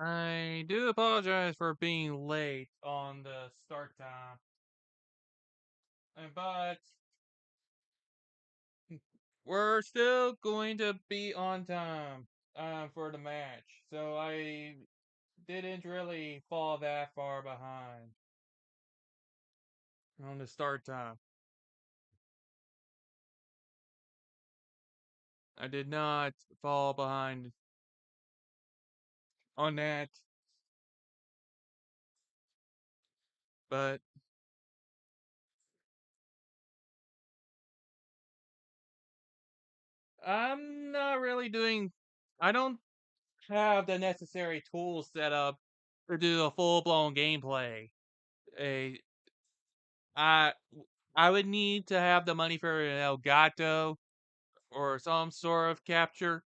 I do apologize for being late on the start time, but we're still going to be on time for the match. So I didn't really fall that far behind on the start time. I did not fall behind on that, but I'm not really doing. I don't have the necessary tools set up to do a full blown gameplay. A I I would need to have the money for an Elgato or some sort of capture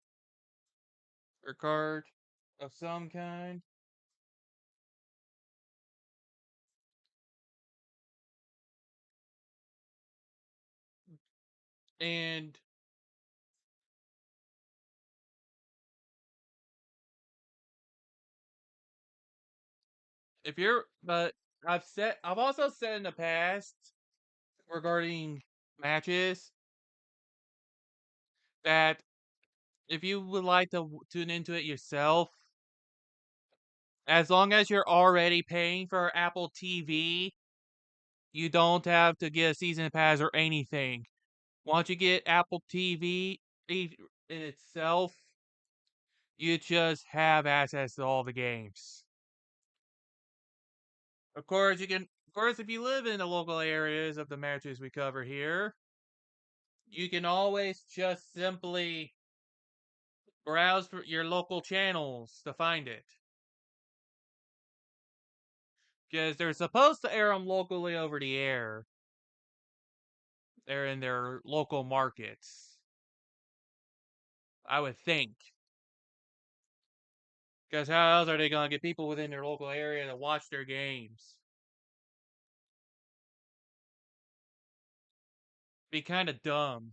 or card of some kind. And but I've also said in the past regarding matches that if you would like to tune into it yourself, as long as you're already paying for Apple TV, you don't have to get a season pass or anything. Once you get Apple TV in itself, you just have access to all the games. Of course, if you live in the local areas of the matches we cover here, you can always just simply browse for your local channels to find it. Because they're supposed to air them locally over the air. They're in their local markets. I would think. Because how else are they going to get people within their local area to watch their games? Be kind of dumb.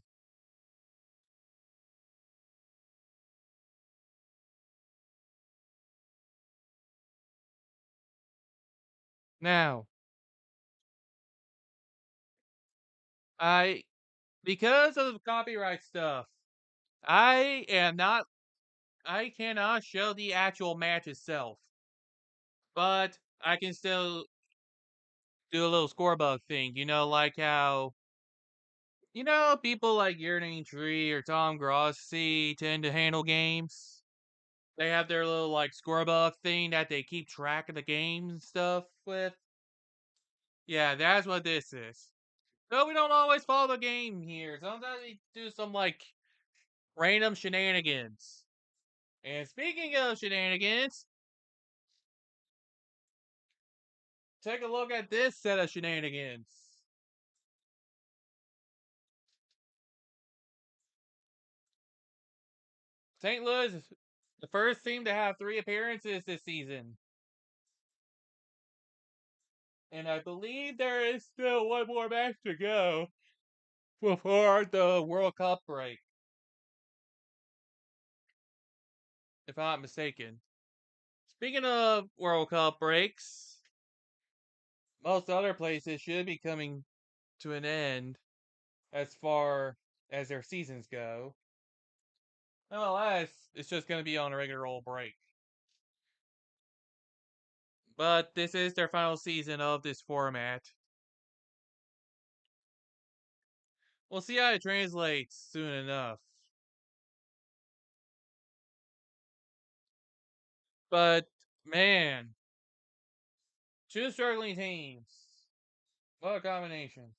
Now, I because of the copyright stuff, I am not I cannot show the actual match itself, but I can still do a little scorebug thing. Like how people like Yearning Tree or Tom Grossi tend to handle games. They have their little like scorebug thing that they keep track of the games and stuff with. Yeah, that's what this is. No, we don't always follow the game here. Sometimes we do some like random shenanigans. And speaking of shenanigans, take a look at this set of shenanigans. St. Louis is the first team to have 3 appearances this season. And I believe there is still one more match to go before the World Cup break, if I'm not mistaken. Speaking of World Cup breaks, most other places should be coming to an end as far as their seasons go. MLS, it's just going to be on a regular old break. But this is their final season of this format. We'll see how it translates soon enough. But, man, two struggling teams. What a combination.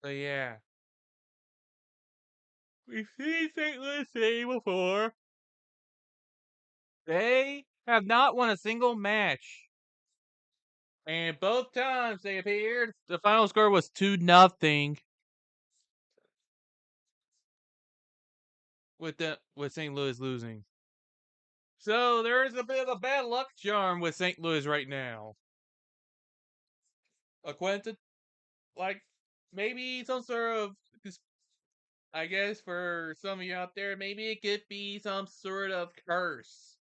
But yeah, we've seen St. Louis City before. They have not won a single match. And both times they appeared, the final score was 2-0 with St. Louis losing. So there's a bit of a bad luck charm with St. Louis right now. Acquainted, like maybe some sort of, I guess for some of you out there, maybe it could be some sort of curse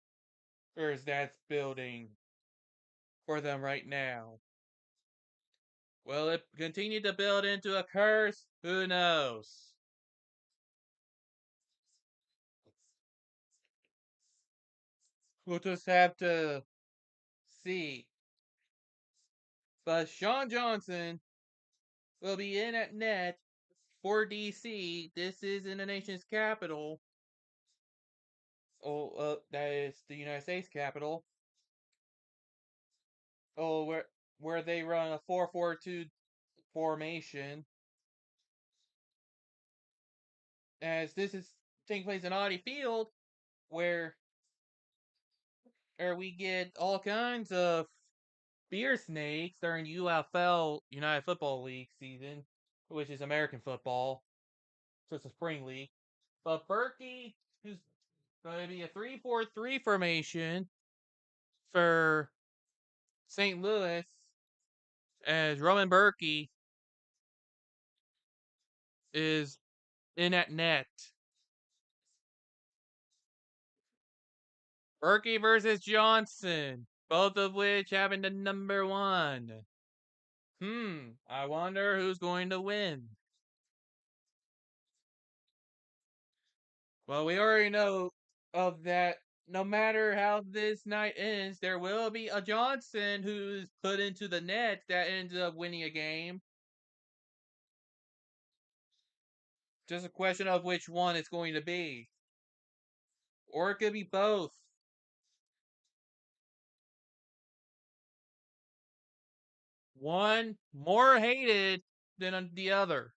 that's building for them right now. Will it continue to build into a curse? Who knows? We'll just have to see. But Sean Johnson will be in at net for DC. This is in the nation's capital. Oh, that is the United States capital. Oh, where they run a 4-4-2 formation. As this is taking place in Audi Field, where we get all kinds of beer snakes during UFL United Football League season, which is American football, so it's a spring league. But Berkey, who's going to be a 3-4-3 formation for St. Louis, as Roman Berkey is in at net. Berkey versus Johnson, both of which having the number one. I wonder who's going to win. Well, we already know of that. No matter how this night ends, there will be a Johnson who's put into the net that ends up winning a game. Just a question of which one it's going to be. Or it could be both. One more hated than the other.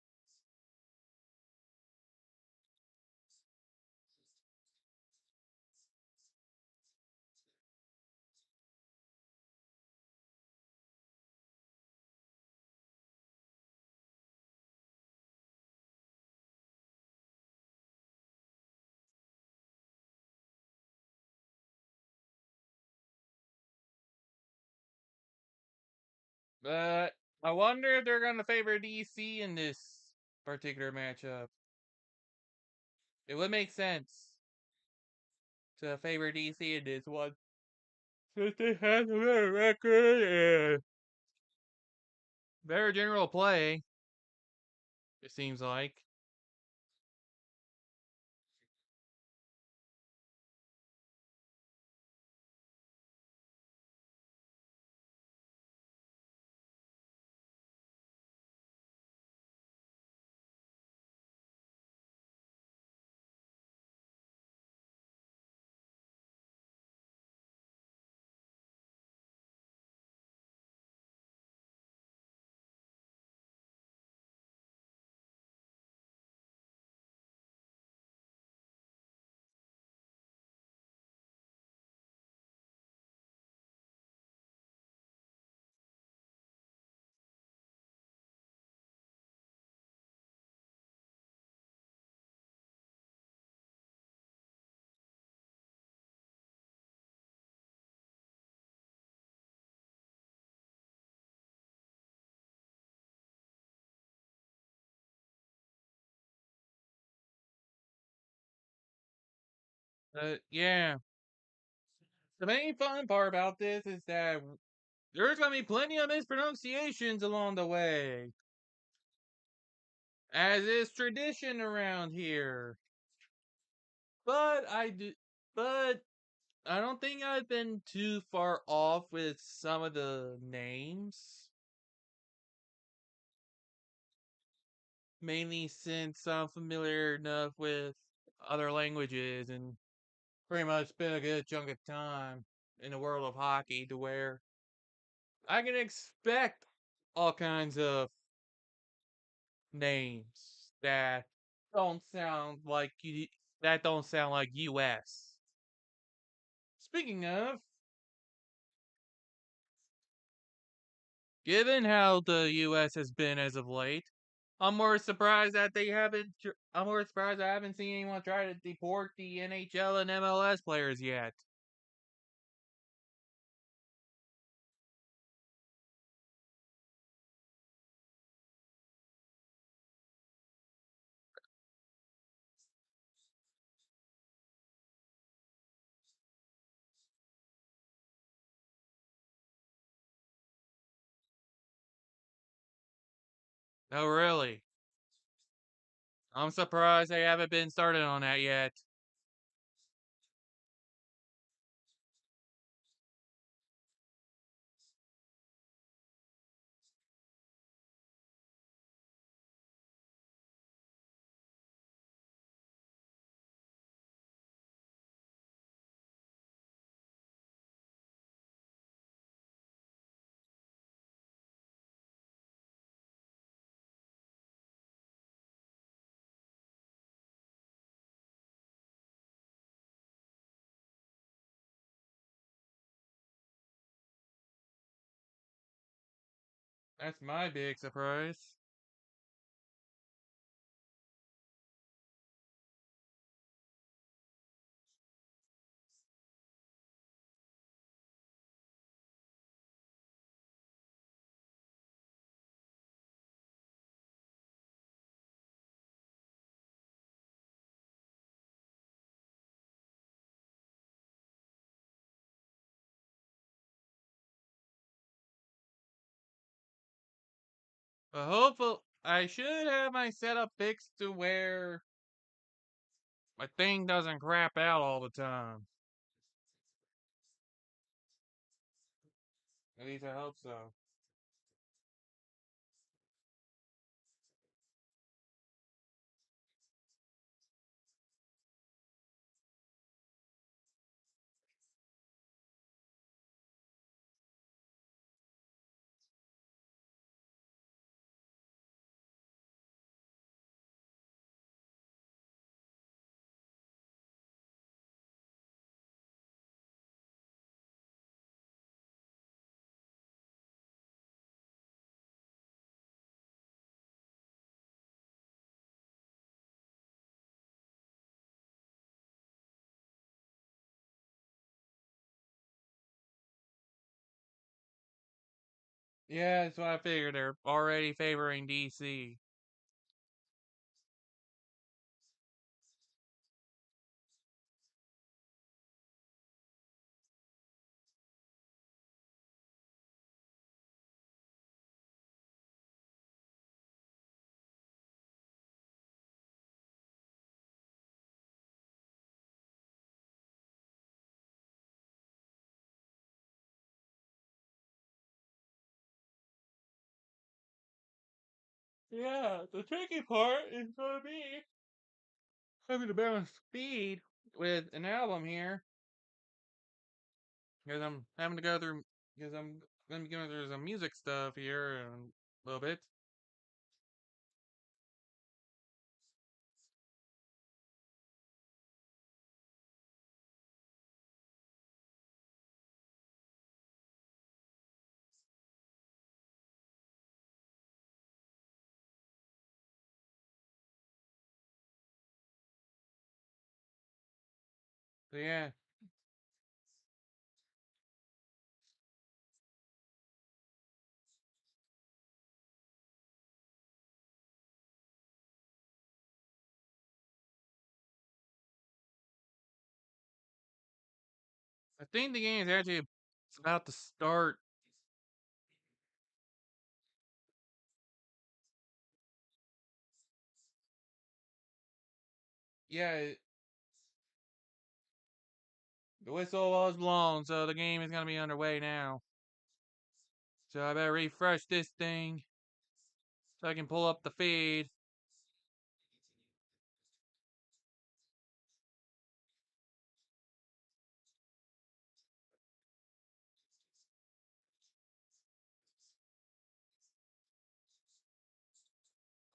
But I wonder if they're going to favor DC in this particular matchup. It would make sense to favor DC in this one, since they have a better record and better general play, it seems like. Yeah. The main fun part about this is that there's going to be plenty of mispronunciations along the way, as is tradition around here. But but I don't think I've been too far off with some of the names. Mainly since I'm familiar enough with other languages and pretty much spent a good chunk of time in the world of hockey to where I can expect all kinds of names don't sound like that don't sound like US. Speaking of, given how the US has been as of late, I'm more surprised that they haven't I'm more surprised I haven't seen anyone try to deport the NHL and MLS players yet. Oh, really? I'm surprised they haven't been started on that yet. That's my big surprise. But hopefully, I should have my setup fixed to where my thing doesn't crap out all the time. At least I hope so. Yeah, that's what I figured. They're already favoring DC. Yeah, the tricky part is gonna be having to balance speed with an album here, because I'm having to go through, because I'm gonna be going through some music stuff here in a little bit. So yeah, I think the game is actually about to start. Yeah, the whistle was blown, so the game is gonna be underway now. So I better refresh this thing so I can pull up the feed.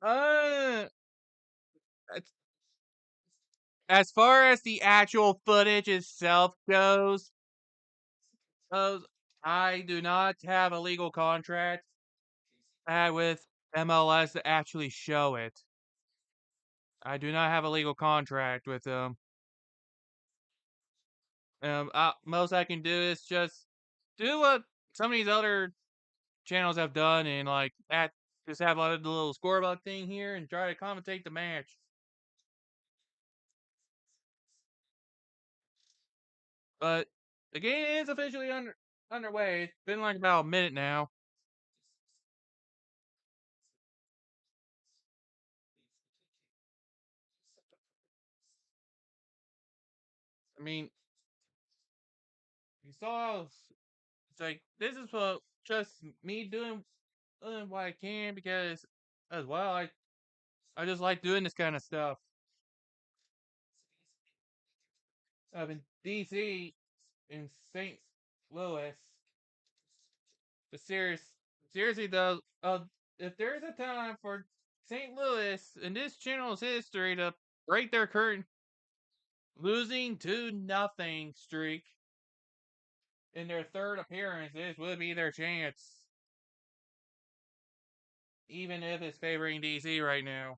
Uh, it's- as far as the actual footage itself goes, I do not have a legal contract with MLS to actually show it. I do not have a legal contract with them. Most I can do is just do what some of these other channels have done, and like that, just have like the little scoreboard thing here and try to commentate the match. But the game is officially underway. It's been like about a minute now. I mean, you saw. It's like this is what just me doing what I can because as well I just like doing this kind of stuff. Up in DC in St. Louis. But seriously though, if there's a time for St. Louis in this channel's history to break their current losing to nothing streak in their third appearance, this would be their chance. Even if it's favoring DC right now.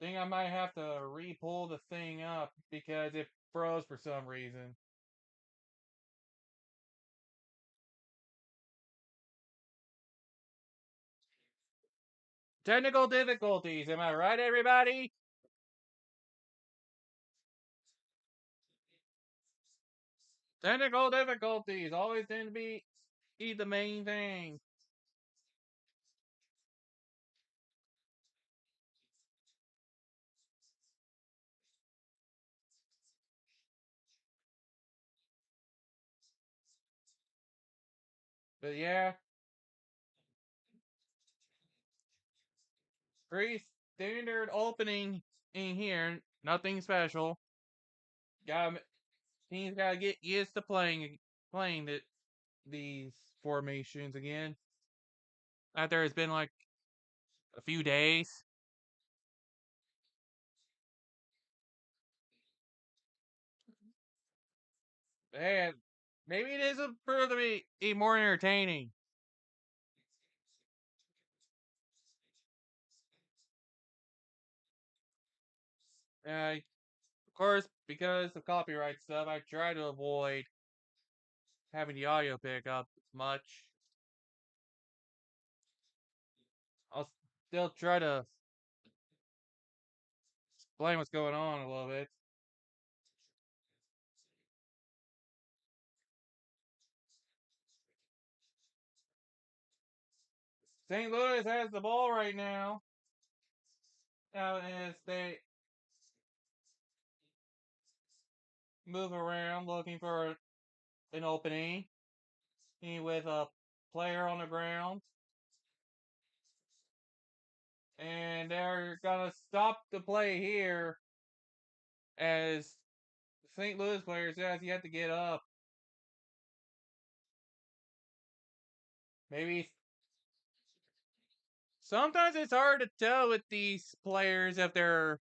Think I might have to re-pull the thing up because it froze for some reason. Technical difficulties, am I right, everybody? Technical difficulties always tend to be the main thing. But yeah, pretty standard opening in here. Nothing special. Got teams gotta get used to playing these formations again. After it's been like a few days. And maybe it is a prove to be more entertaining. Of course, because of copyright stuff, I try to avoid having the audio pick up much. I'll still try to explain what's going on a little bit. St. Louis has the ball right now. Now as they move around looking for an opening with a player on the ground. And they're gonna stop the play here as St. Louis player says he had to get up. Maybe sometimes it's hard to tell with these players if they're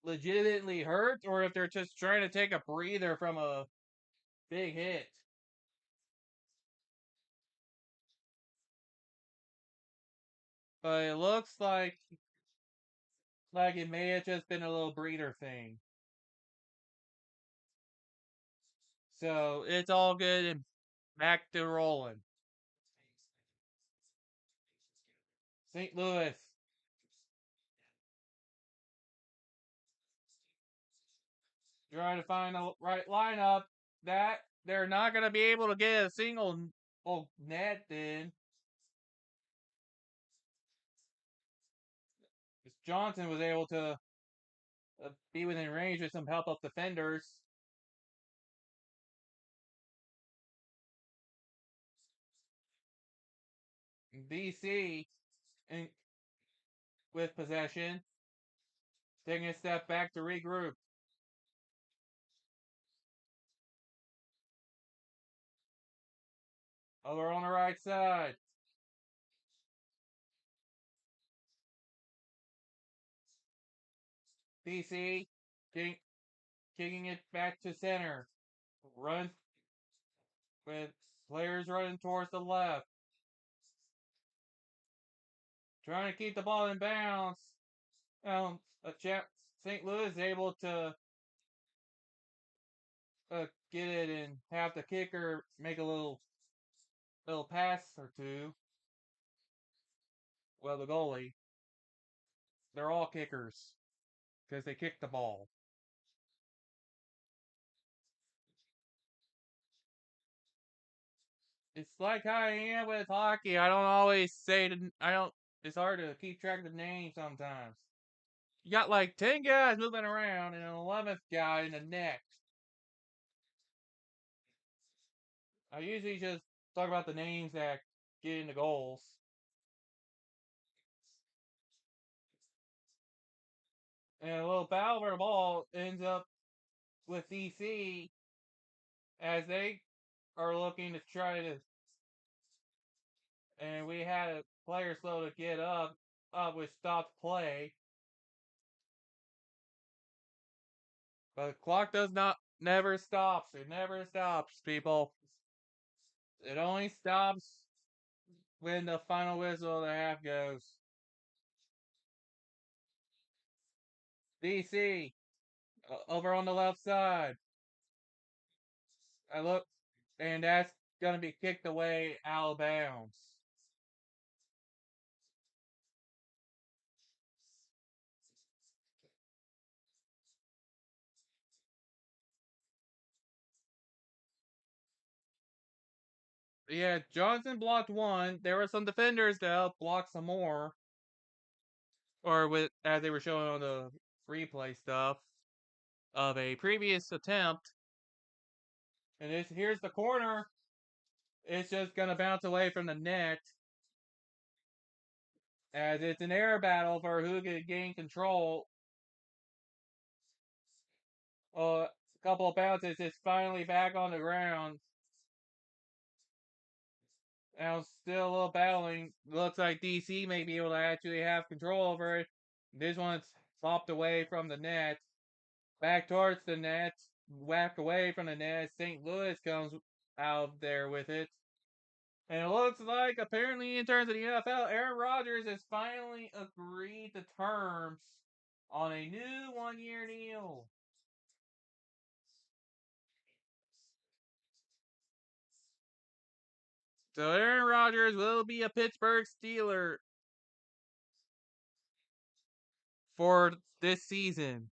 legitimately hurt or if they're just trying to take a breather from a big hit. But it looks like it may have just been a little breather thing. So it's all good and back to rolling. St. Louis trying to find the right lineup. That they're not going to be able to get a single net in. Johnson was able to be within range with some help of defenders. BC in, with possession, taking a step back to regroup. Over on the right side. BC kicking it back to center. Run with players running towards the left. Trying to keep the ball in bounds. St. Louis is able to get it and have the kicker make a little pass or two. Well, the goalie. They're all kickers because they kick the ball. it's like how I am with hockey. I don't always say the. I don't. It's hard to keep track of the names sometimes. You got like 10 guys moving around and an 11th guy in the net. I usually just talk about the names that get in the goals. And a little battle for the ball ends up with DC as they are looking to try to. And we had a player slow to get up with stopped play. But the clock does not never stops. It never stops, people. It only stops when the final whistle of the half goes. DC over on the left side. I look, and that's gonna be kicked away out of bounds. Yeah, Johnson blocked one. There were some defenders that helped block some more, or with as they were showing on the replay stuff of a previous attempt. And here's the corner. It's just gonna bounce away from the net as it's an air battle for who can gain control. A couple of bounces, it's finally back on the ground. Now still a little battling. Looks like DC may be able to actually have control over it. This one's flopped away from the net. Back towards the net. Whacked away from the net. St. Louis comes out there with it. And it looks like, apparently, in terms of the NFL, Aaron Rodgers has finally agreed to terms on a new 1-year deal. So Aaron Rodgers will be a Pittsburgh Steeler for this season.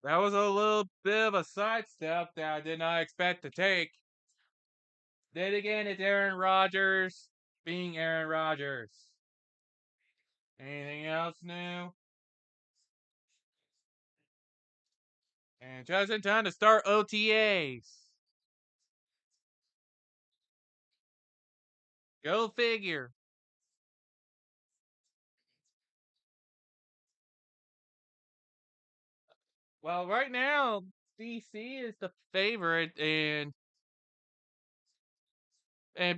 That was a little bit of a sidestep that I did not expect to take. Then again, it's Aaron Rodgers being Aaron Rodgers. Anything else new? And just in time to start OTAs. Go figure. Well, right now, DC is the favorite, and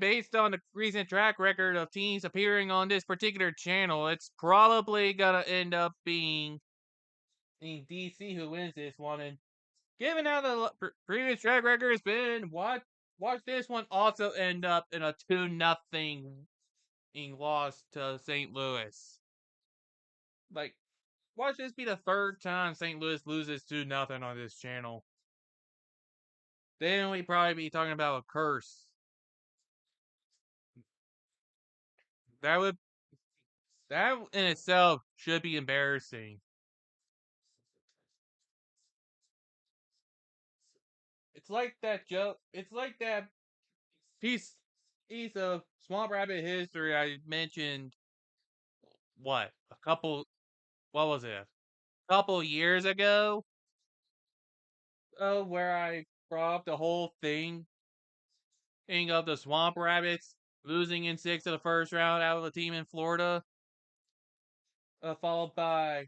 based on the recent track record of teams appearing on this particular channel, it's probably gonna end up being DC who wins this one. And given how the previous track record has been, watch this one also end up in a 2-0 loss to St. Louis. Like, watch this be the third time St. Louis loses 2-0 on this channel. Then we'd probably be talking about a curse. That would that in itself should be embarrassing. It's like that joke. It's like that piece of Swamp Rabbit history I mentioned. What a couple? What was it? A couple years ago. Oh, where I brought up the whole thing of the Swamp Rabbits losing in 6 of the first round out of a team in Florida, followed by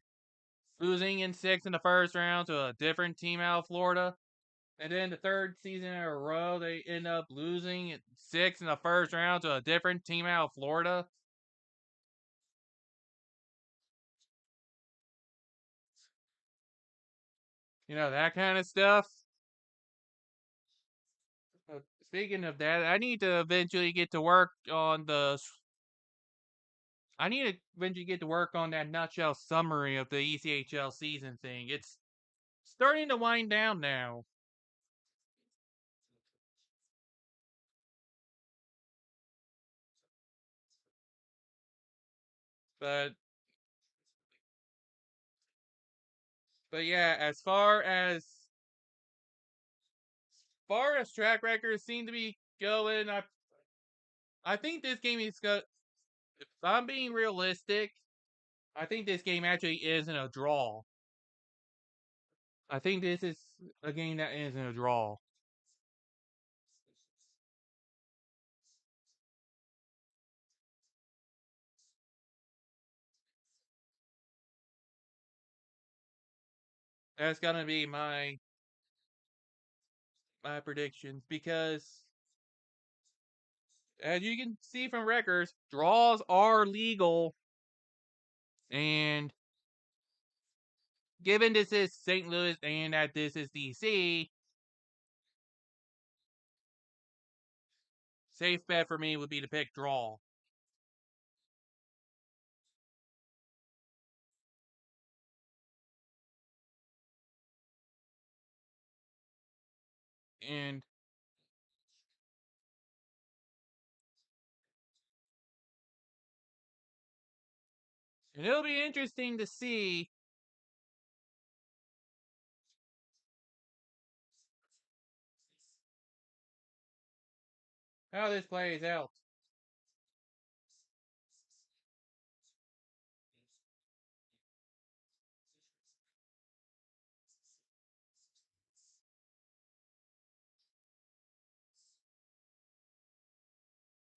losing in 6 in the first round to a different team out of Florida. And then the third season in a row, they end up losing at 6 in the first round to a different team out of Florida. You know, that kind of stuff. Speaking of that, I need to eventually get to work on the. I need to eventually get to work on that nutshell summary of the ECHL season thing. It's starting to wind down now. But yeah, far as track records seem to be going, I think this game is going. If I'm being realistic, I think this game actually isn't a draw. I think this is a game that isn't a draw. That's gonna be my predictions because, as you can see from records, draws are legal, and given this is St. Louis and that this is DC, safe bet for me would be to pick draw. And it'll be interesting to see how this plays out.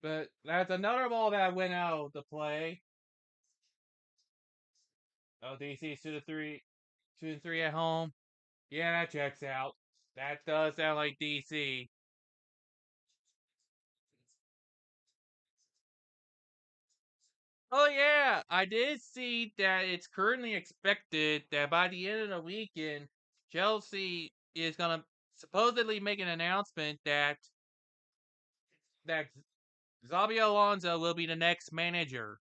But that's another ball that went out of the play. Oh, DC's 2-3, 2-3 at home. Yeah, that checks out. That does sound like DC. Oh yeah, I did see that it's currently expected that by the end of the weekend, Chelsea is gonna supposedly make an announcement that Xabi Alonso will be the next manager.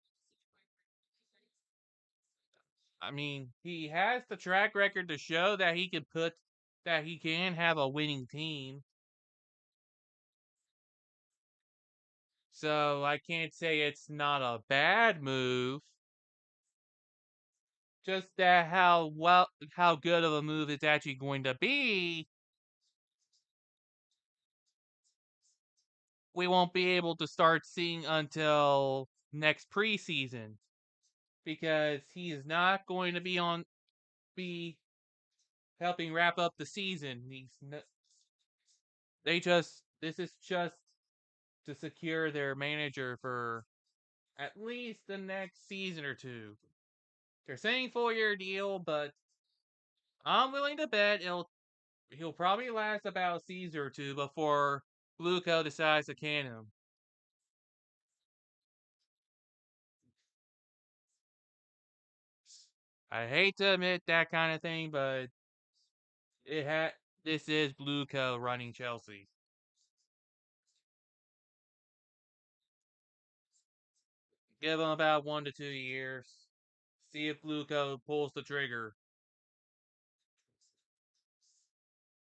I mean, he has the track record to show that he can have a winning team. So I can't say it's not a bad move. Just that how good of a move it's actually going to be, we won't be able to start seeing until next preseason because he is not going to be helping wrap up the season. This is just to secure their manager for at least the next season or two. They're saying 4-year deal, but I'm willing to bet he'll probably last about a season or two before Luco decides to can him. I hate to admit that kind of thing, but it had this is Luco running Chelsea. Give him about 1 to 2 years. See if Luco pulls the trigger.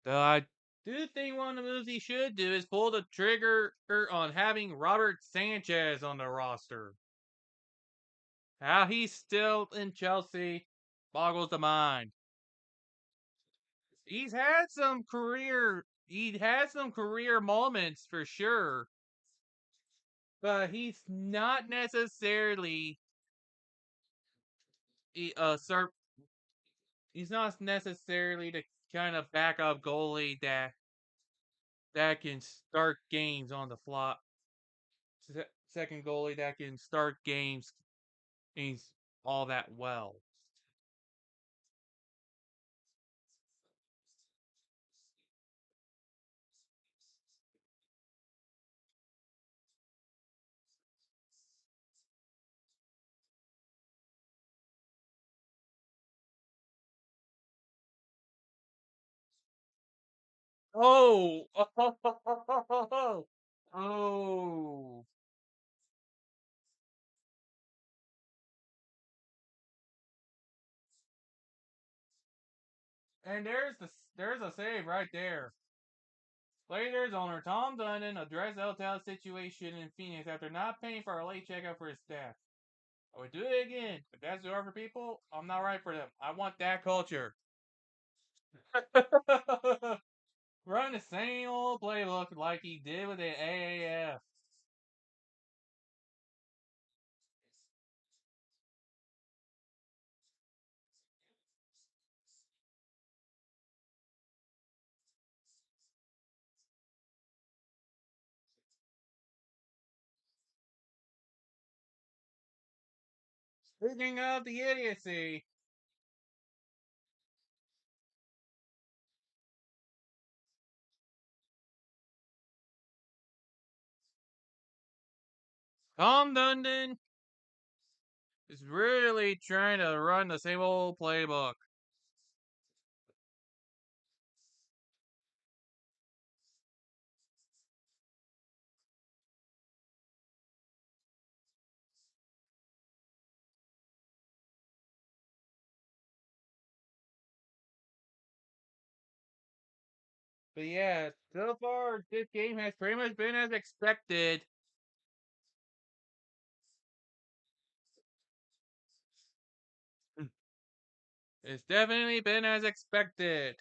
Though I do think one of the moves he should do is pull the trigger on having Robert Sanchez on the roster. How he's still in Chelsea boggles the mind. He had some career moments for sure, but uh sir he's not necessarily the kind of backup goalie that can start games on the fly. Second goalie that can start games he's all that well. Oh, oh, and there's a save right there. Blazers owner Tom Dundon addressed Eltel's situation in Phoenix after not paying for a late checkout for his staff. I would do it again. If that's the for people, I'm not right for them. I want that culture. Run the same old playbook like he did with the AAF. Speaking of the idiocy, Tom Dundon is really trying to run the same old playbook. But yeah, so far this game has pretty much been as expected. It's definitely been as expected.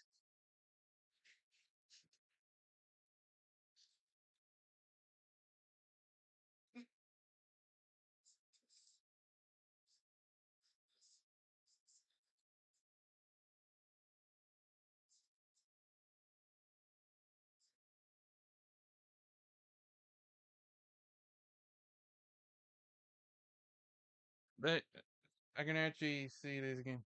But I can actually see this again.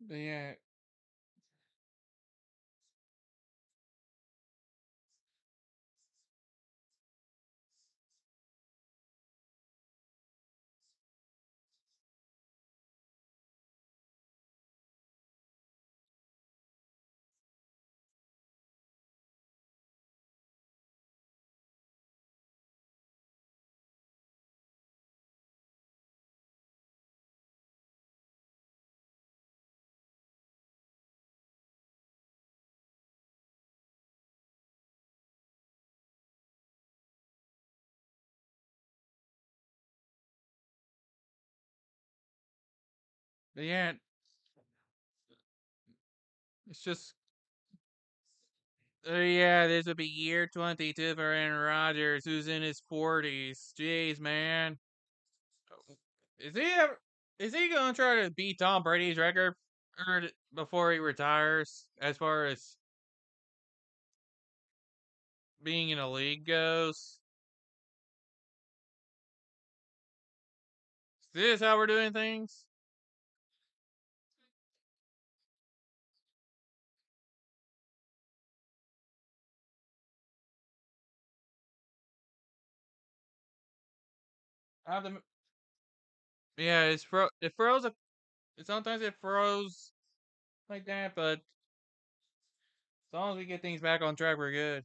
But yeah, but yeah, it's just yeah, this would be year 22 for Aaron Rodgers, who's in his 40s. Jeez, man. Is he ever, is he gonna try to beat Tom Brady's record before he retires, as far as being in a league goes? Is this how we're doing things? I have to, yeah, it froze. Sometimes it froze like that, but as long as we get things back on track, we're good.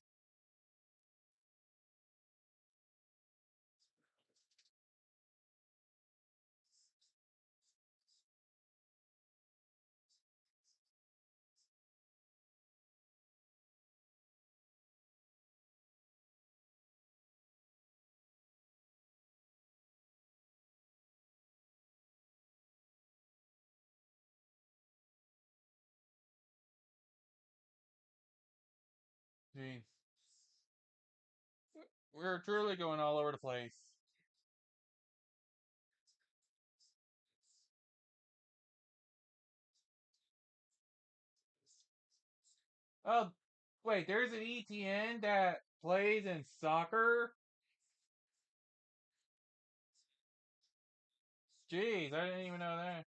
Jeez. We're truly going all over the place. Oh, wait, there's an ETN that plays in soccer? Jeez, I didn't even know that.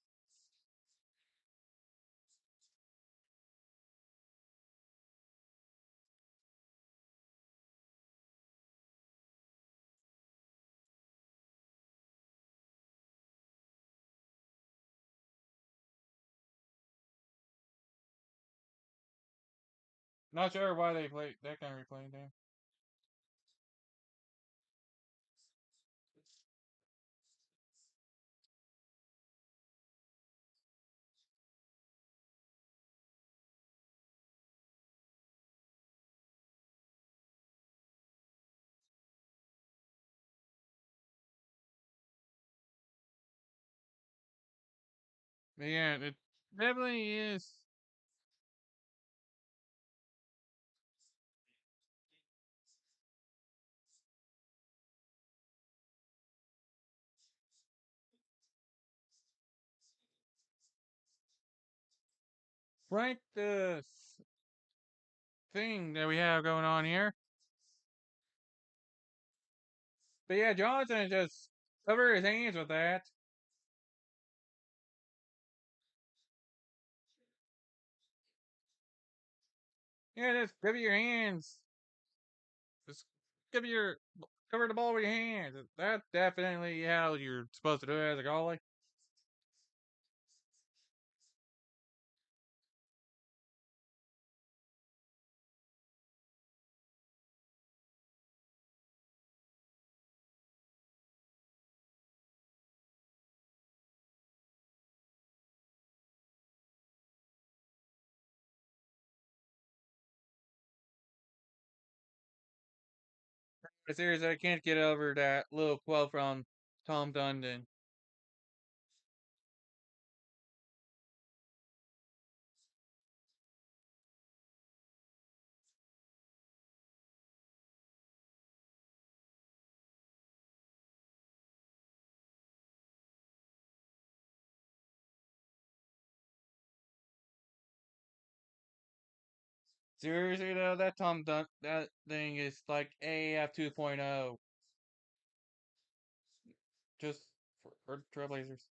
Not sure why they play that kind of replaying there. But yeah, it definitely is. Right, the thing that we have going on here. But yeah, Johnson just covered his hands with that. Yeah, just cover your hands. Just cover the ball with your hands. That's definitely how you're supposed to do it as a goalie. But seriously, I can't get over that little quote from Tom Dundon. Seriously though, that that thing is like AAF 2.0, just for Trailblazers.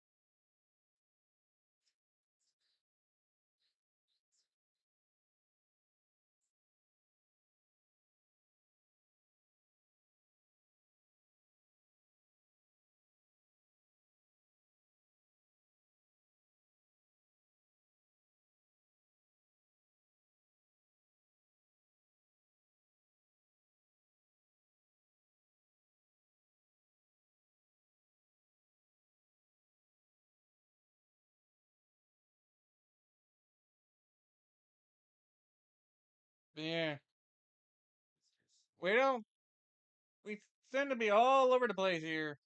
But yeah, we don't. We seem to be all over the place here.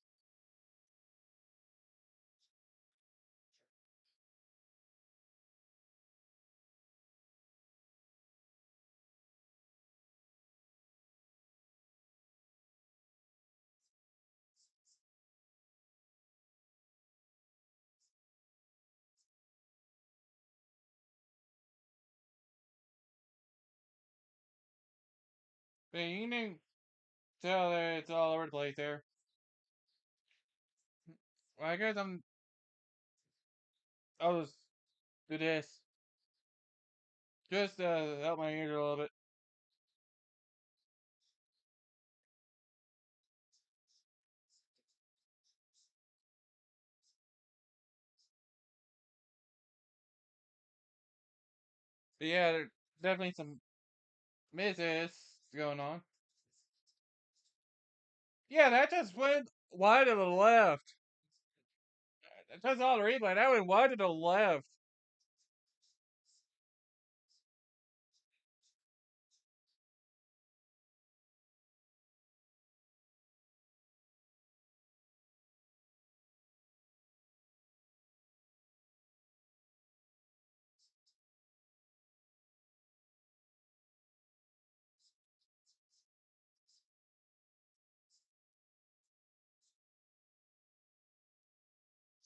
But you can tell that it's all over the place there. Well, I guess I'll just do this. Just help my ears a little bit. But yeah, there's definitely some misses going on. Yeah, that just went wide to the left. That's all the replay. That went wide to the left.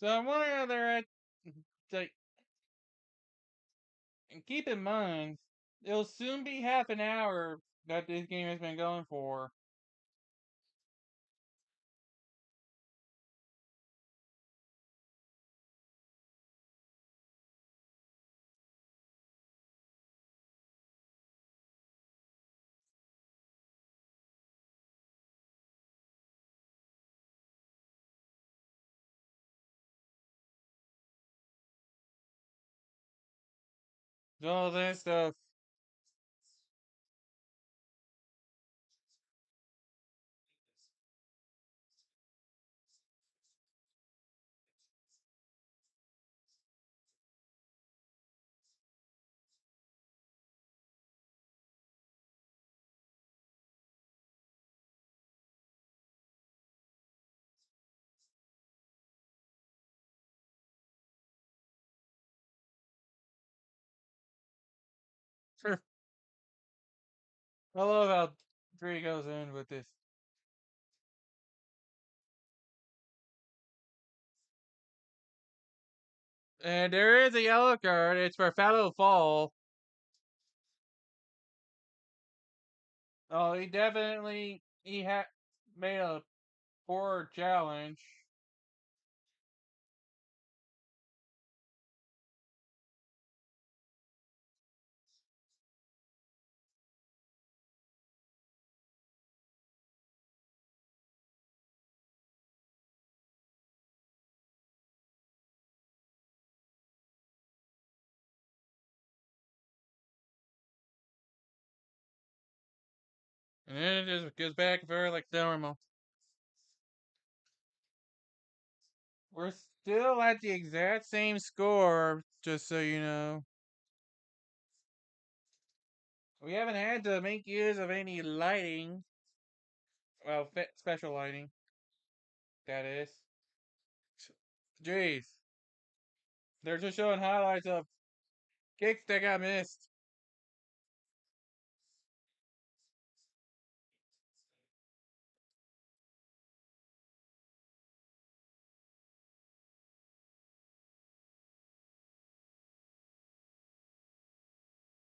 So I'm wondering how they're at. Like, and keep in mind, it'll soon be half an hour that this game has been going for. All that stuff. I love how Dre goes in with this. And there is a yellow card. It's for Fallow Fall. Oh, he had made a poor challenge. And then it just goes back and forth like normal. We're still at the exact same score, just so you know. We haven't had to make use of any lighting. Well, special lighting, that is. Jeez. They're just showing highlights of kicks that got missed.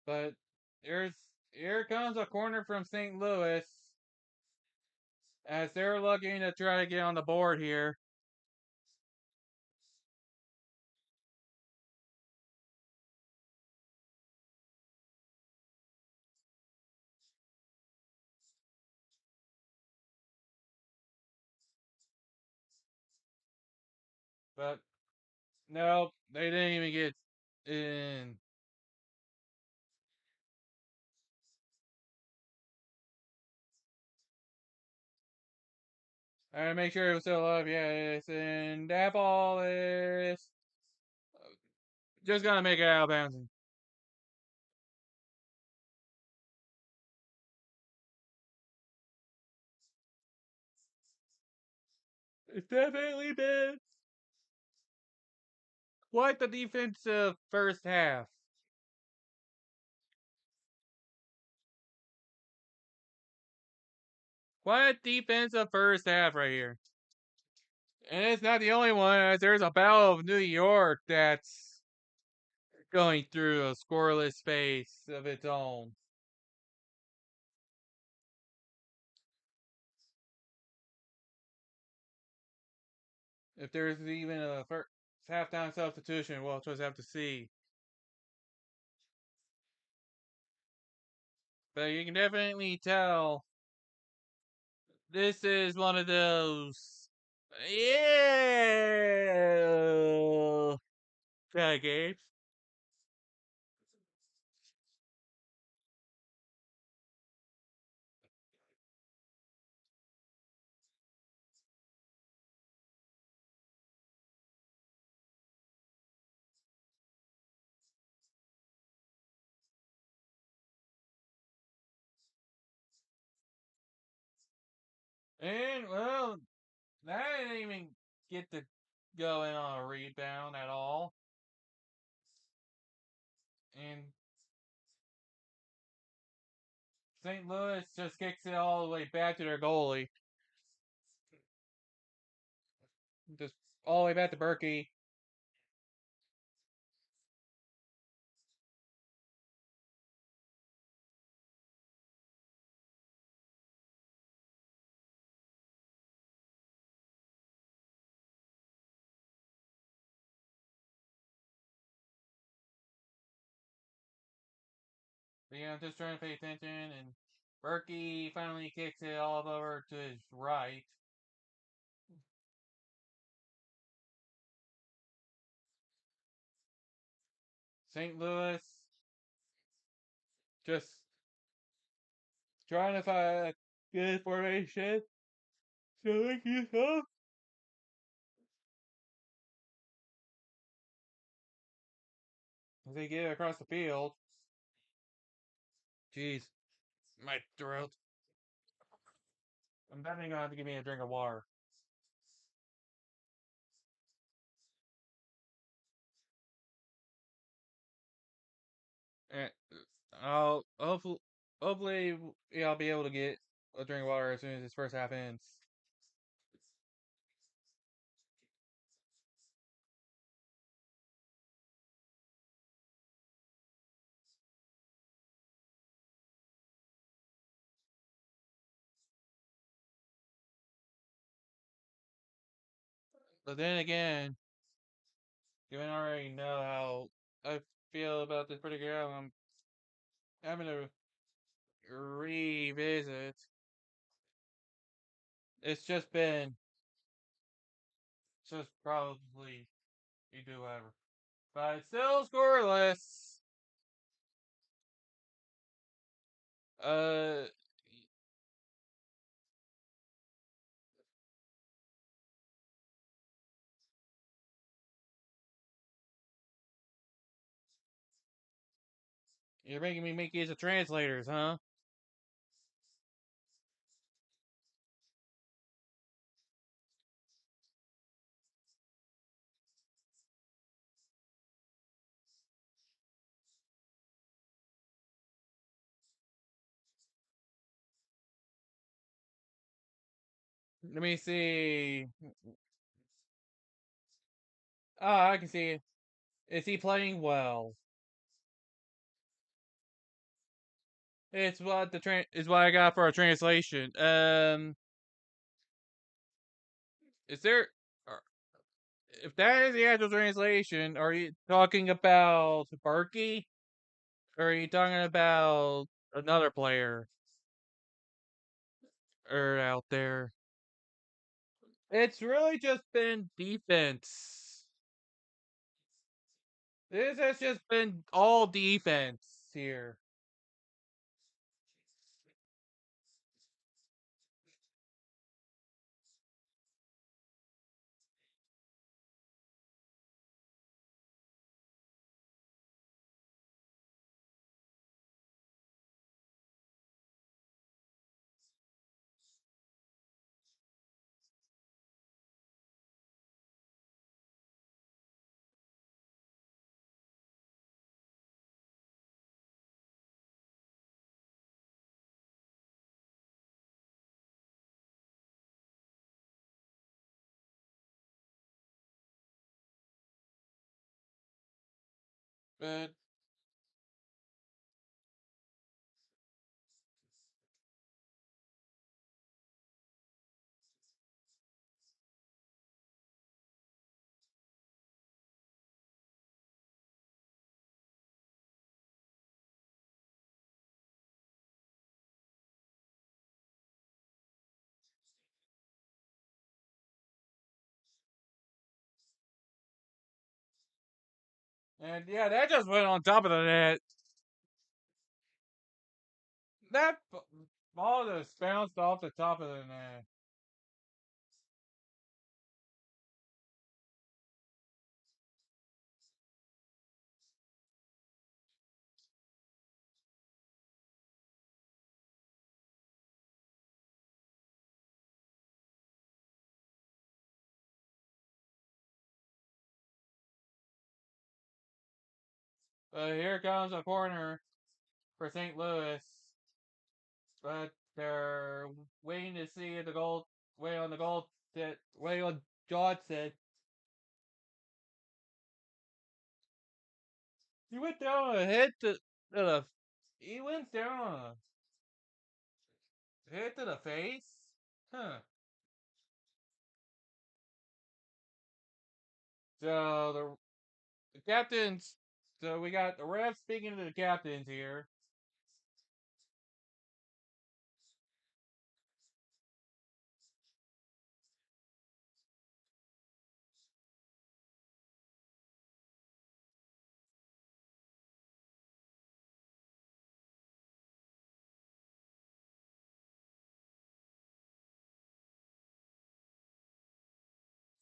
But here's here comes a corner from St. Louis as they're looking to try to get on the board here. But no, they didn't even get in. I gotta make sure it was still up. Yes, and that ball is just gonna make it out of bounds. It's definitely been quite the defensive first half. Quite a defensive first half right here. And it's not the only one, as there's a Battle of New York that's going through a scoreless phase of its own. If there's even a first halftime substitution, we'll just have to see. But you can definitely tell this is one of those, yeah, kind of games. And, well, that didn't even get to go in on a rebound at all. And St. Louis just kicks it all the way back to their goalie. Just all the way back to Berkey. I'm just trying to pay attention, and Berkey finally kicks it all over to his right. St. Louis just trying to find a good formation. So thank you, so. As they get across the field. Jeez, my throat. I'm definitely gonna have to give me a drink of water. And I'll hopefully yeah, I'll be able to get a drink of water as soon as this first half ends. But then again, given I already know how I feel about this particular album, I'm having to revisit. It's just probably you do whatever. But it's still scoreless. Uh, you're making me make use of translators, huh? Let me see. Oh, I can see. Is he playing well? It's what is what I got for a translation. Is there? are- If that is the actual translation, are you talking about Berkey, or are you talking about another player or out there? It's really just been defense. This has just been all defense here. But and yeah, that just went on top of the net. That ball just bounced off the top of the net. But here comes a corner for St. Louis. But they're waiting to see the goal, wait on the goal, wait on Johnson. He went down a hit to the. He went down a hit to the face. Huh. So the captains. So we got the ref speaking to the captains here.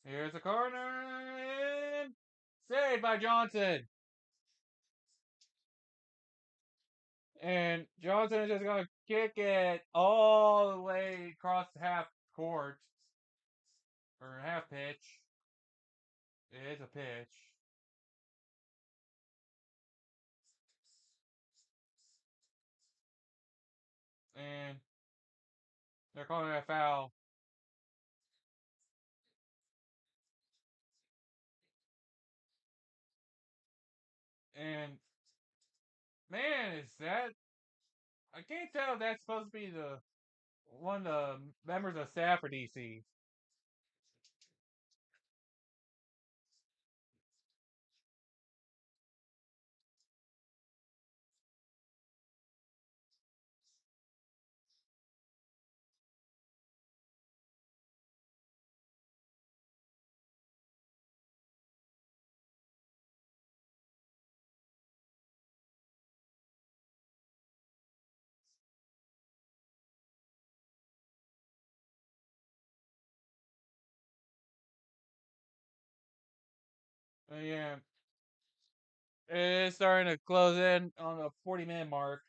Here's a corner and saved by Johnson. And Johnson is just gonna kick it all the way across half court or half pitch. It is a pitch. And they're calling it a foul. And man, is that I can't tell if that's supposed to be the one of the members of staff for DC. But yeah, it's starting to close in on the 40-minute mark.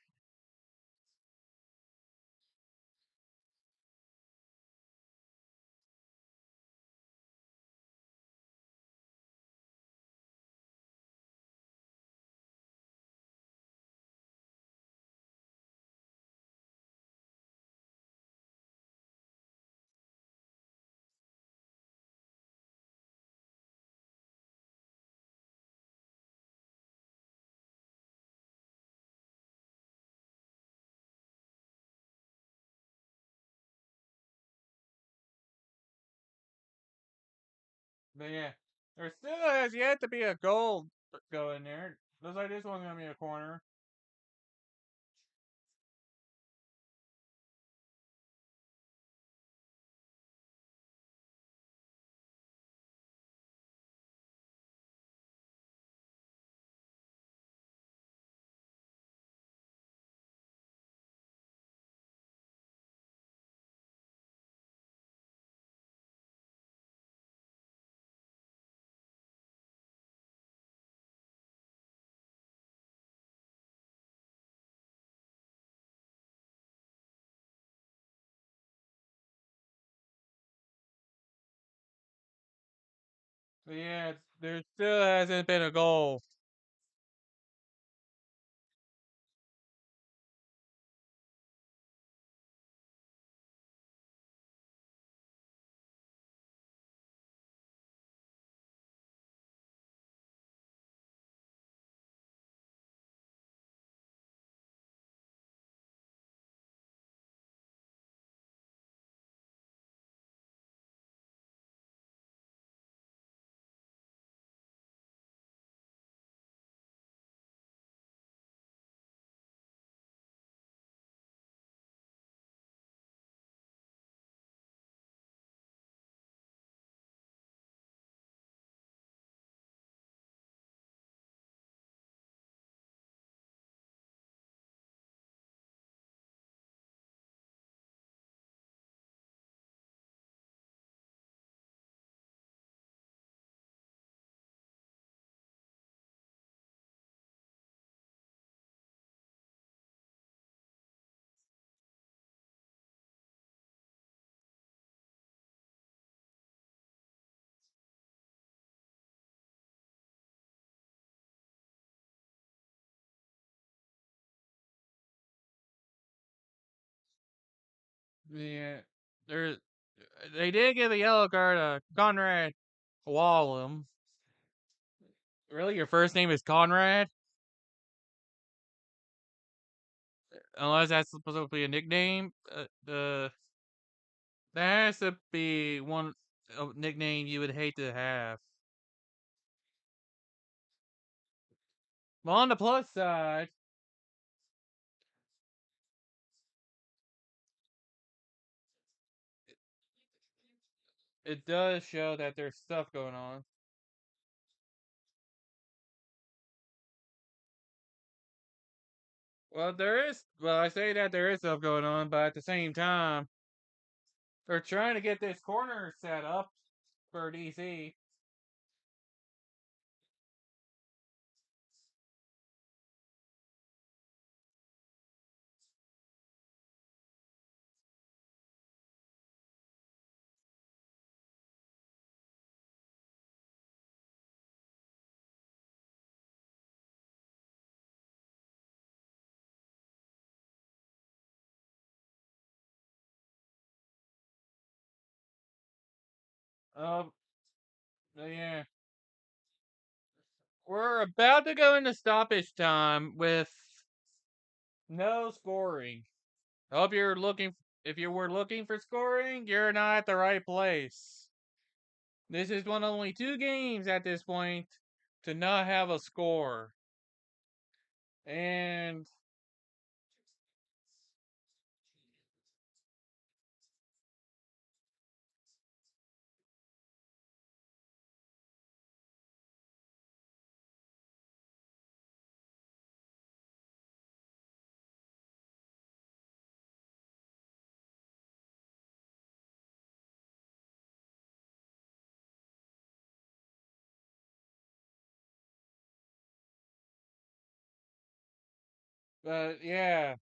But yeah, there still has yet to be a goal go in there. Looks like this one's gonna be a corner. But yeah, there still hasn't been a goal. Yeah, there. They did give a yellow card to Conrad Wallum. Really, your first name is Conrad? unless that's supposed to be a nickname. That has to be one nickname you would hate to have. Well, on the plus side, it does show that there's stuff going on. Well, there is. Well, I say that there is stuff going on, but at the same time, they're trying to get this corner set up for DC. Um, yeah, we're about to go into stoppage time with no scoring. Hope you're looking. If you were looking for scoring, you're not at the right place. This is one of only two games at this point to not have a score. And but yeah,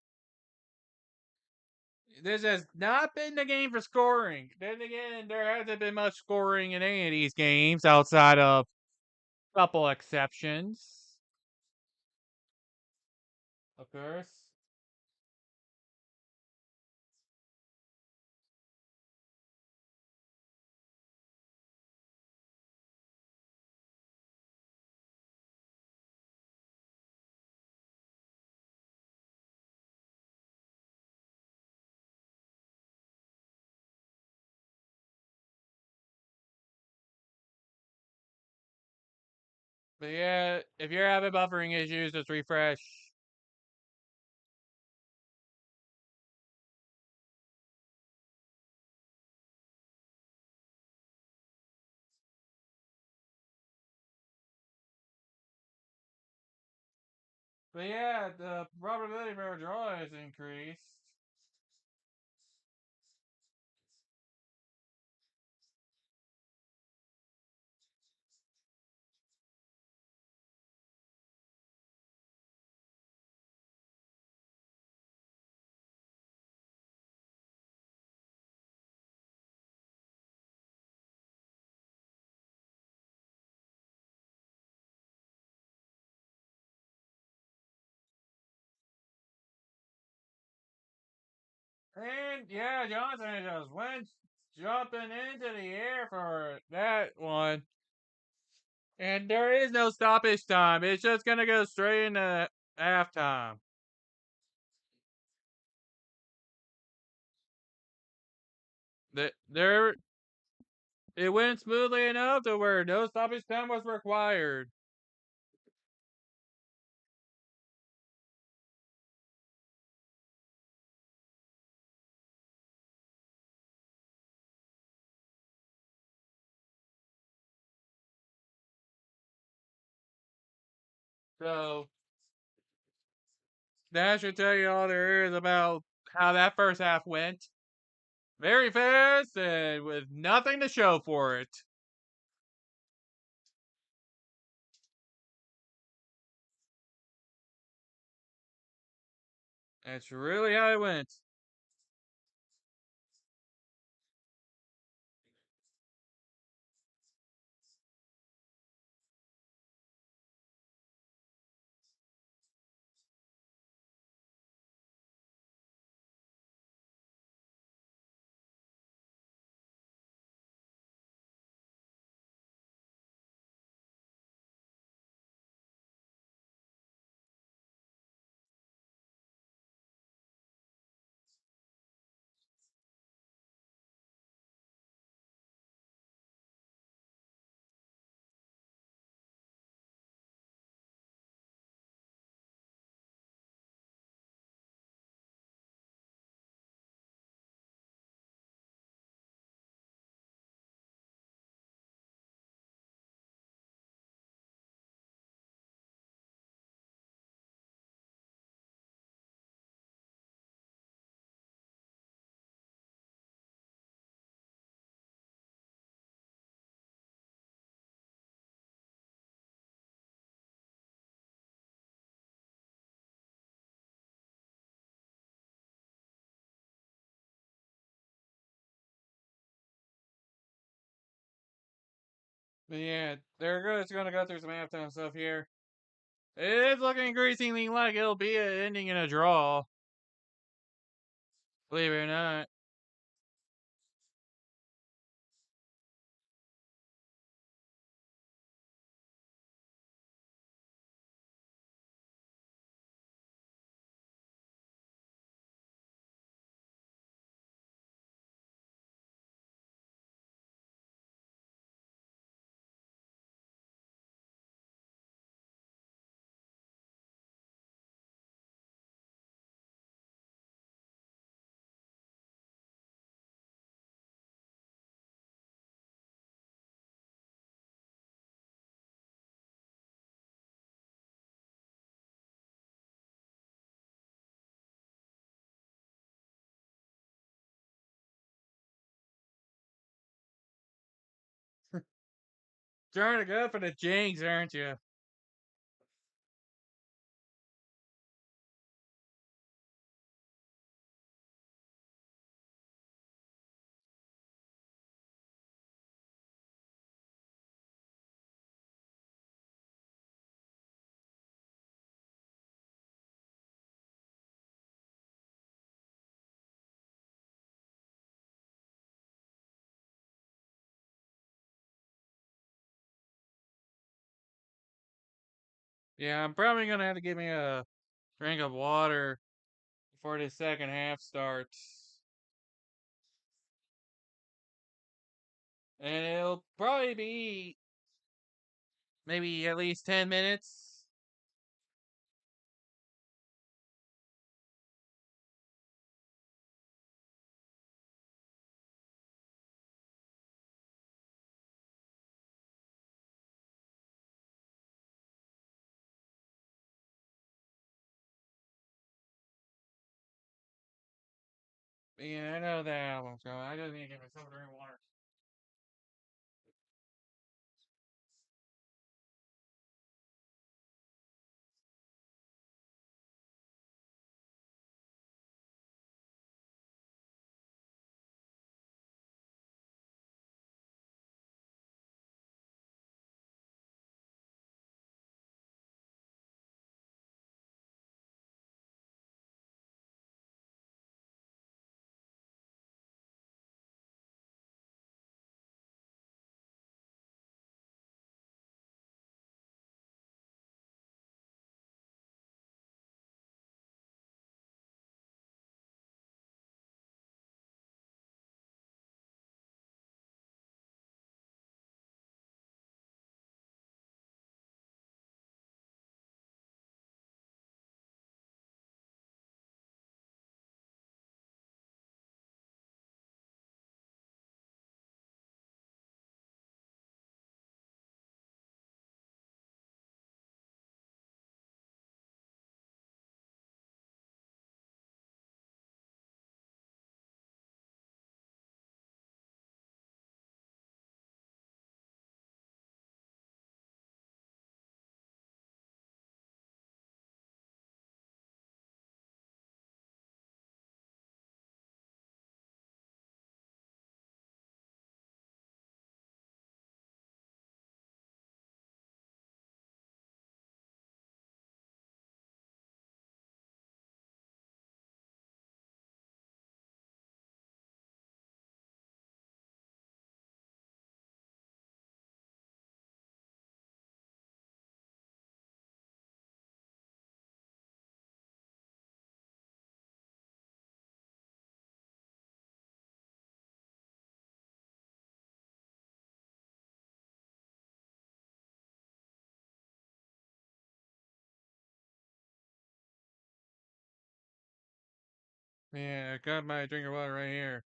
this has not been the game for scoring. Then again, there hasn't been much scoring in any of these games outside of a couple exceptions, of course. But yeah, if you're having buffering issues, just refresh. But yeah, the probability for a draw has increased. And yeah, Johnson just went jumping into the air for that one. And there is no stoppage time. It's just gonna go straight into halftime. There, it went smoothly enough to where no stoppage time was required. So that should tell you all there is about how that first half went. Very fast and with nothing to show for it. That's really how it went. But yeah, they're just gonna go through some halftime stuff here. It's looking increasingly like it'll be an ending in a draw. Believe it or not. Trying to go for the jinx, aren't you? Yeah, I'm probably gonna have to give me a drink of water before the second half starts. And it'll probably be maybe at least 10 minutes. Yeah, I know that album's coming. I just need to get myself a drink of water. Yeah, I got my drink of water right here.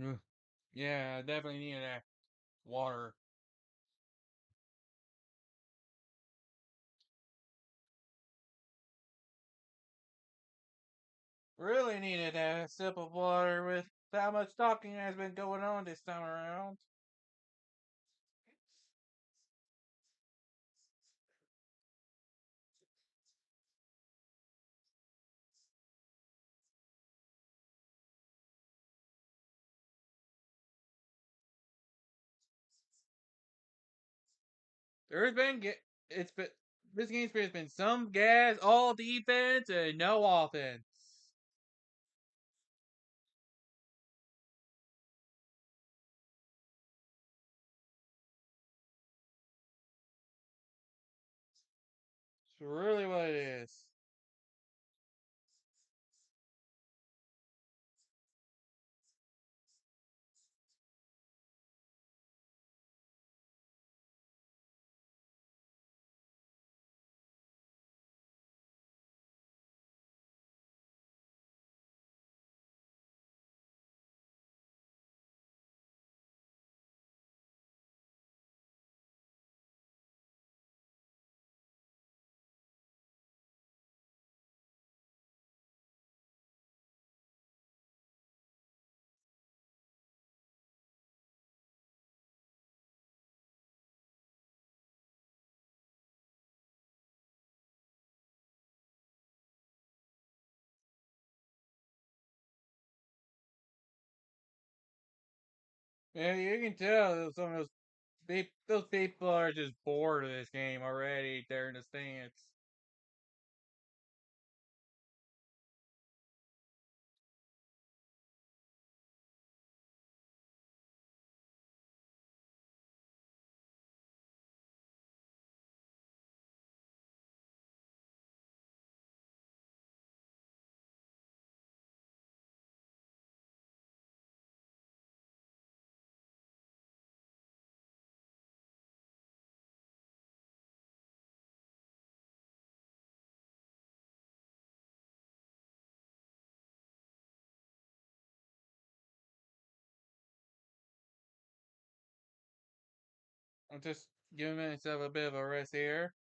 Ugh. Yeah, I definitely needed that water. Really needed that sip of water with how much talking has been going on this time around. There's been it's been this game's been some gas, all defense, and no offense. It's really what it is. Yeah, you can tell that some of those people are just bored of this game already. They're in the stands. I'm just giving myself a bit of a rest here.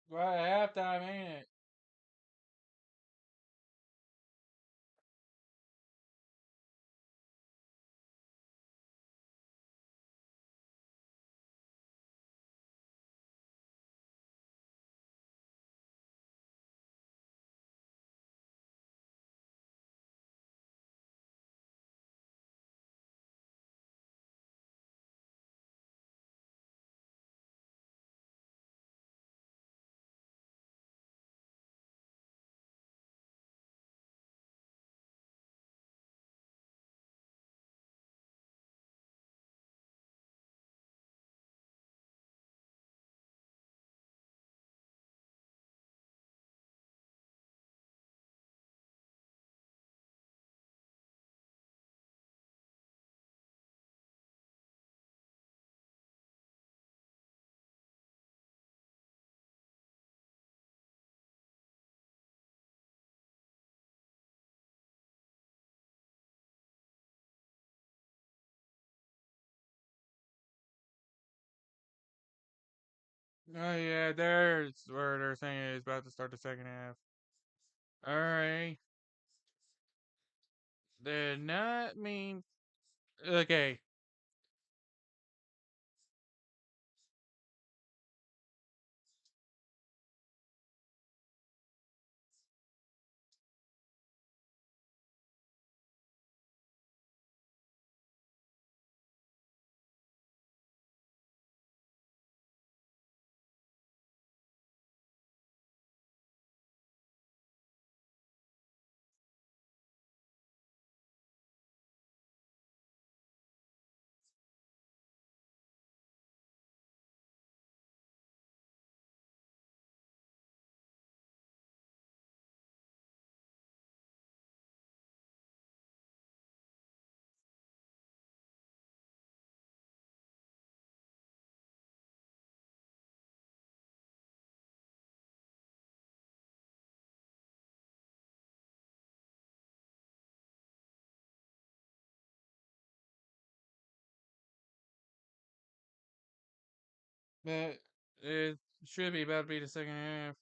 Right at halftime, ain't it? Oh yeah, there's where they're saying it's about to start the second half. Alright. Did not mean okay. But it should be about to be the second half.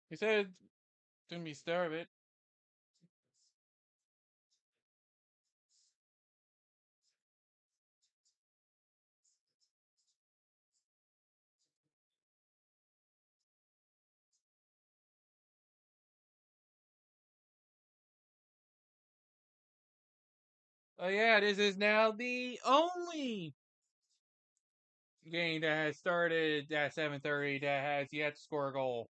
He said it's gonna be start of it. Oh yeah, this is now the only game that has started at 7:30 that has yet to score a goal.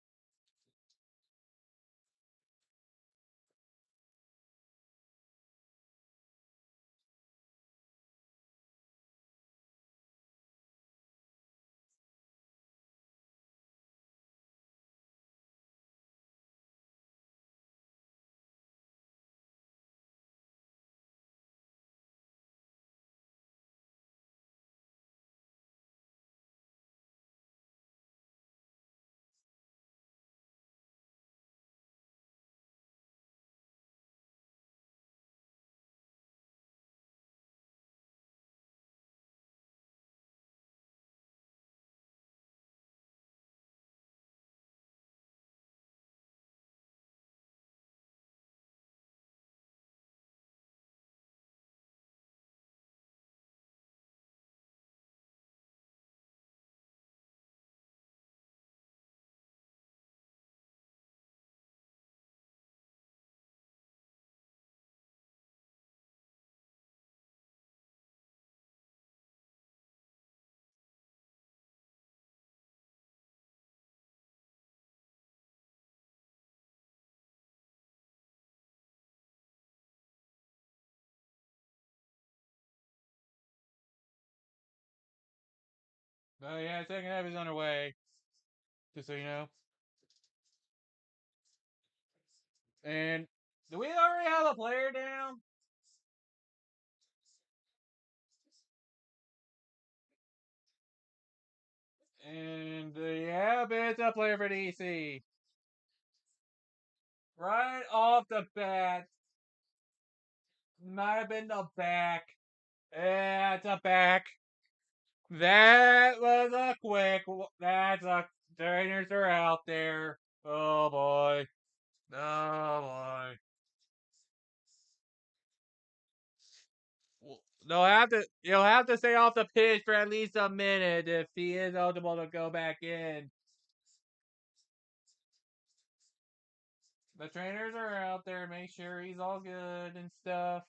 Oh yeah, second half is underway. Just so you know. And do we already have a player down? And yeah, but it's a player for DC. Right off the bat. Might have been the back. Yeah, it's a back. That was a quick. That's a. Trainers are out there. Oh boy. Oh boy. You'll have to stay off the pitch for at least a minute if he is eligible to go back in. The trainers are out there, make sure he's all good and stuff.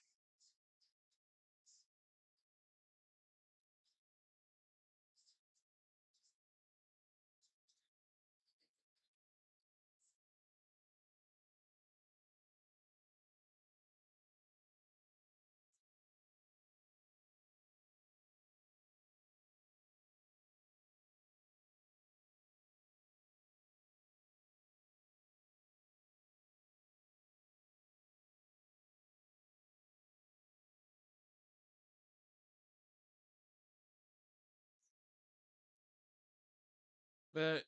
But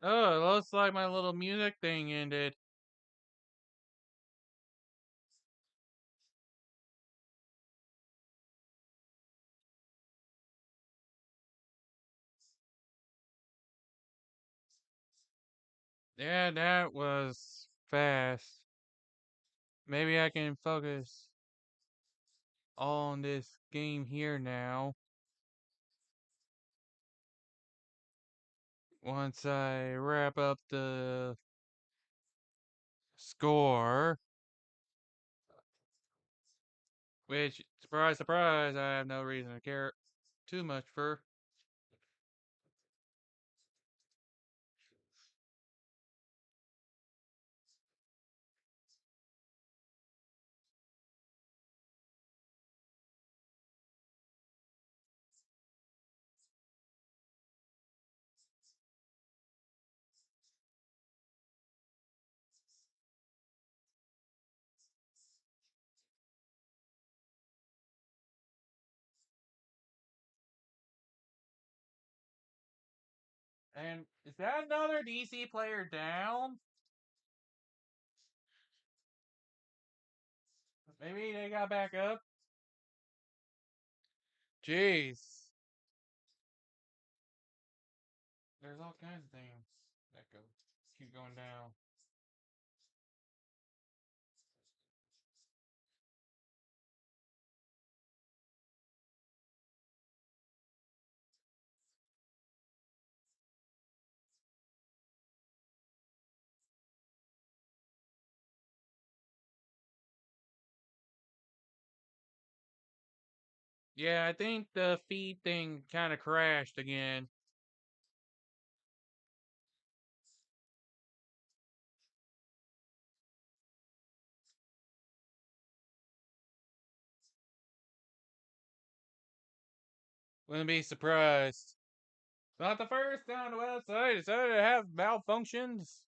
oh, it looks like my little music thing ended. Yeah, that was fast. Maybe I can focus on this game here now. Once I wrap up the score, which, surprise, surprise, I have no reason to care too much for. And is that another DC player down? Maybe they got back up? Jeez. There's all kinds of things that keep going down. Yeah, I think the feed thing kind of crashed again. Wouldn't be surprised. Not the first time the website decided to have malfunctions.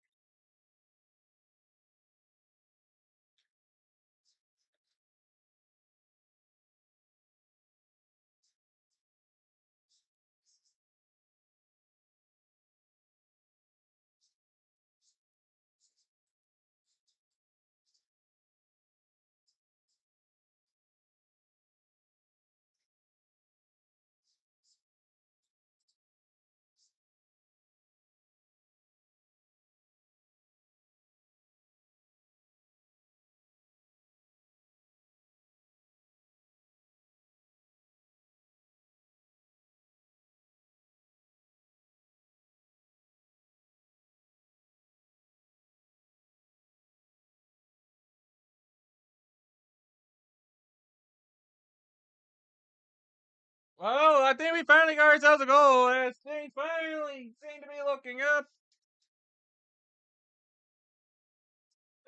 Well, I think we finally got ourselves a goal, as things finally seem to be looking up.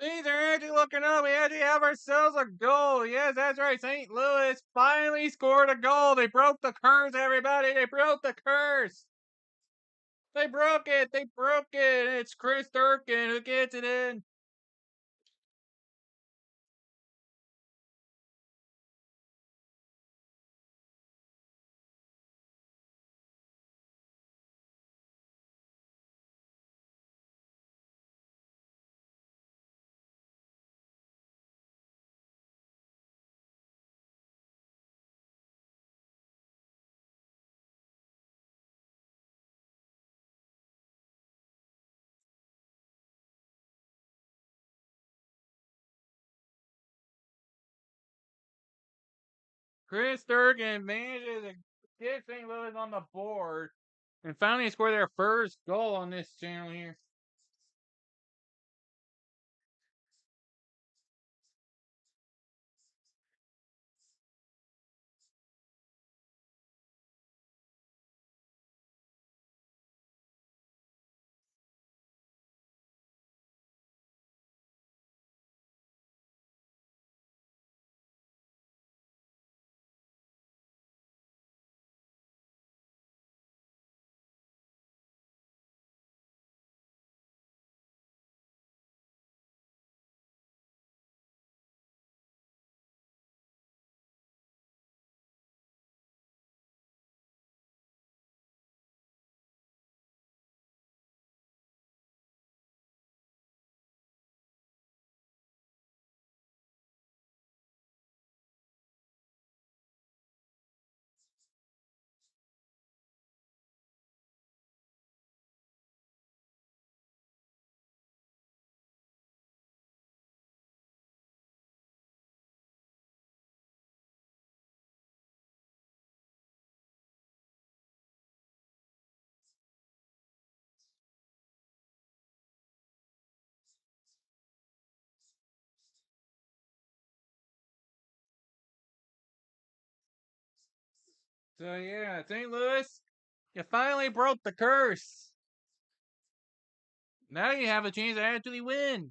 Things are actually looking up. We actually have ourselves a goal. Yes, that's right. St. Louis finally scored a goal. They broke the curse, everybody. They broke the curse. They broke it. They broke it. It's Chris Durkin who gets it in. Chris Durkin manages to get St. Louis on the board and finally score their first goal on this channel here. So yeah, St. Louis, you finally broke the curse. Now you have a chance to actually win.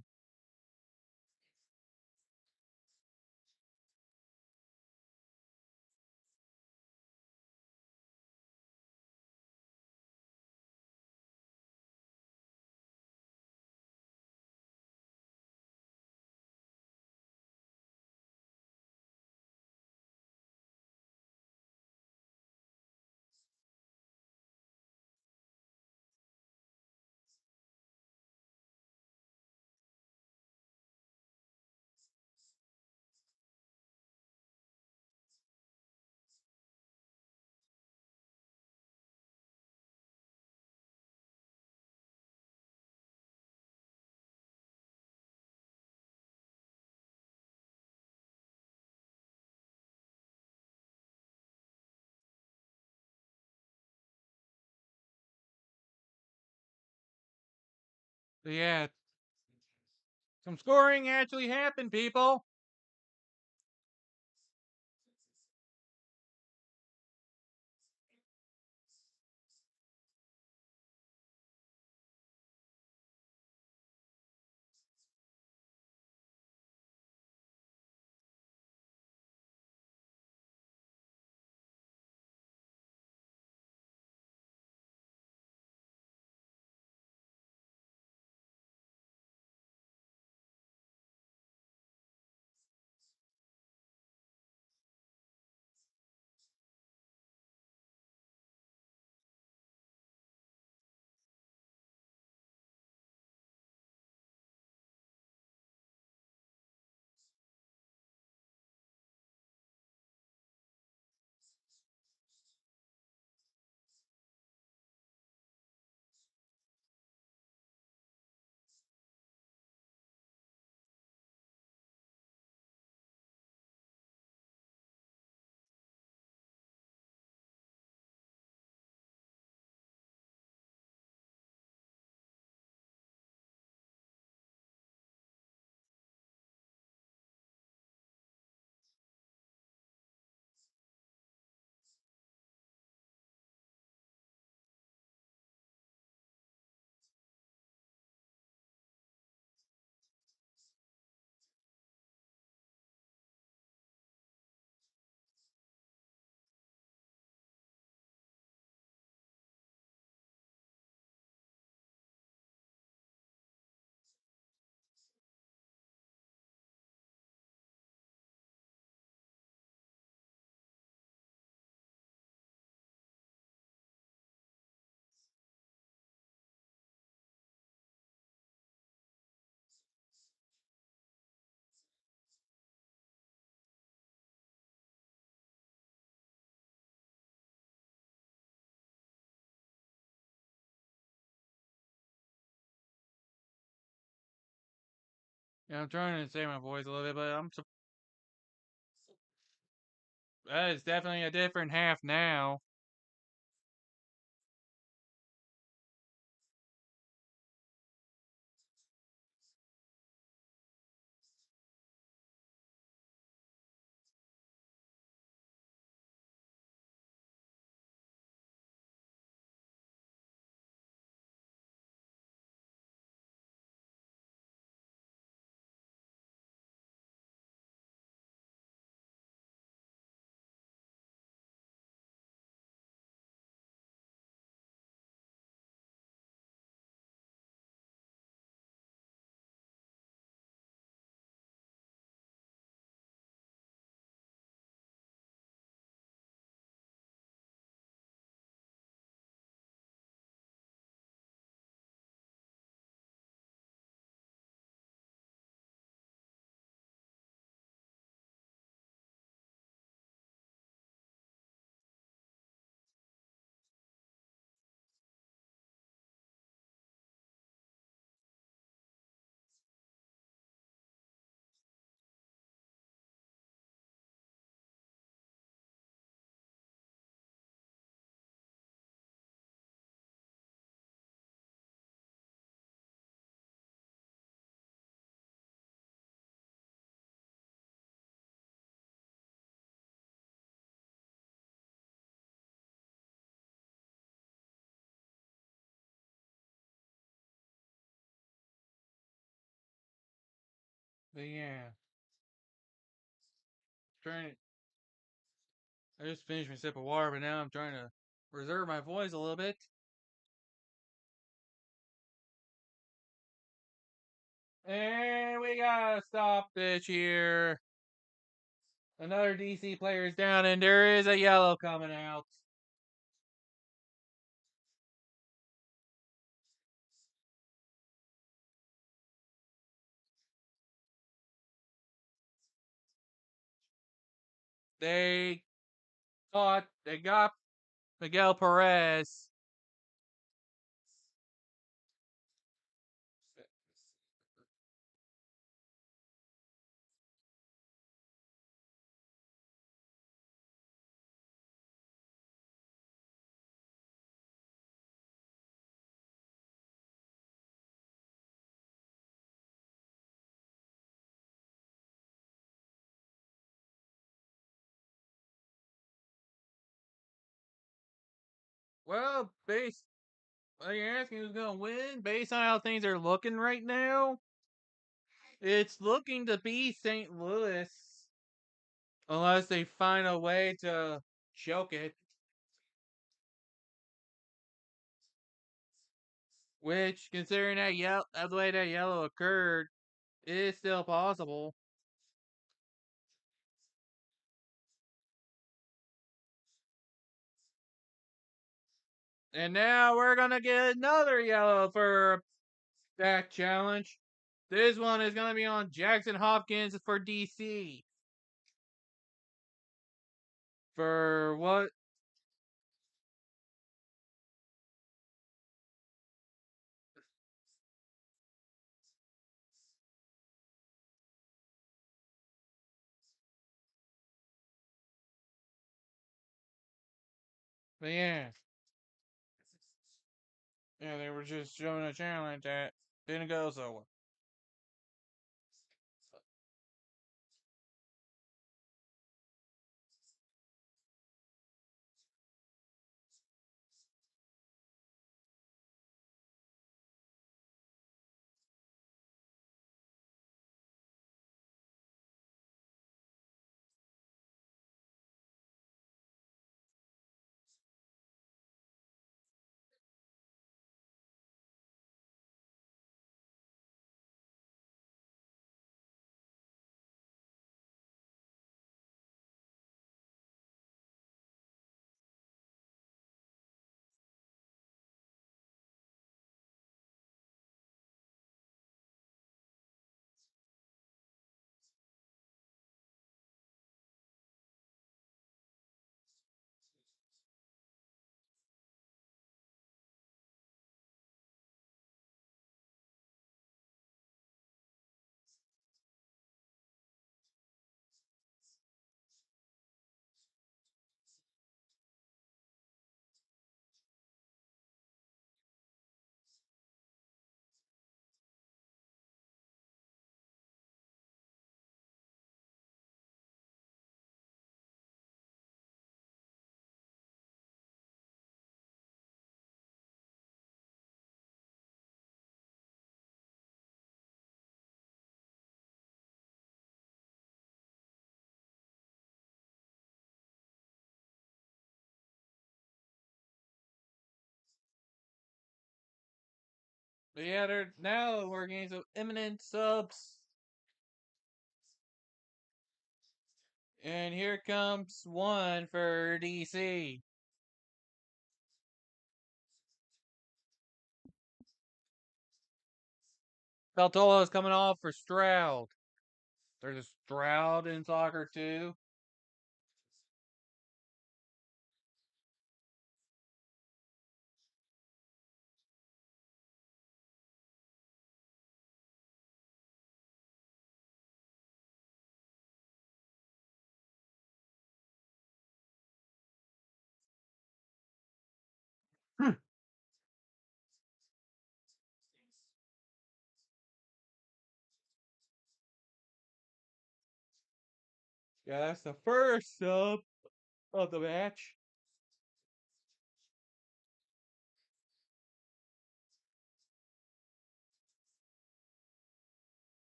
But yeah, some scoring actually happened, people. Yeah, I'm trying to save my voice a little bit, but that is definitely a different half now. But yeah, trying. I just finished my sip of water, but now I'm trying to reserve my voice a little bit. And we gotta stop this here. Another DC player is down, and there is a yellow coming out. They got Miguel Perez. Well, are you asking who's gonna win? Based on how things are looking right now, it's looking to be St. Louis, unless they find a way to choke it. Which, considering the way that yellow occurred, is still possible. And now we're gonna get another yellow for that challenge. This one is gonna be on Jackson Hopkins for DC. For what? But yeah. Yeah, they were just showing a challenge that didn't go so well. But yeah, they're now we're getting some imminent subs. And here comes one for DC. Peltola is coming off for Stroud. There's a Stroud in soccer too. Yeah, that's the first sub of the match.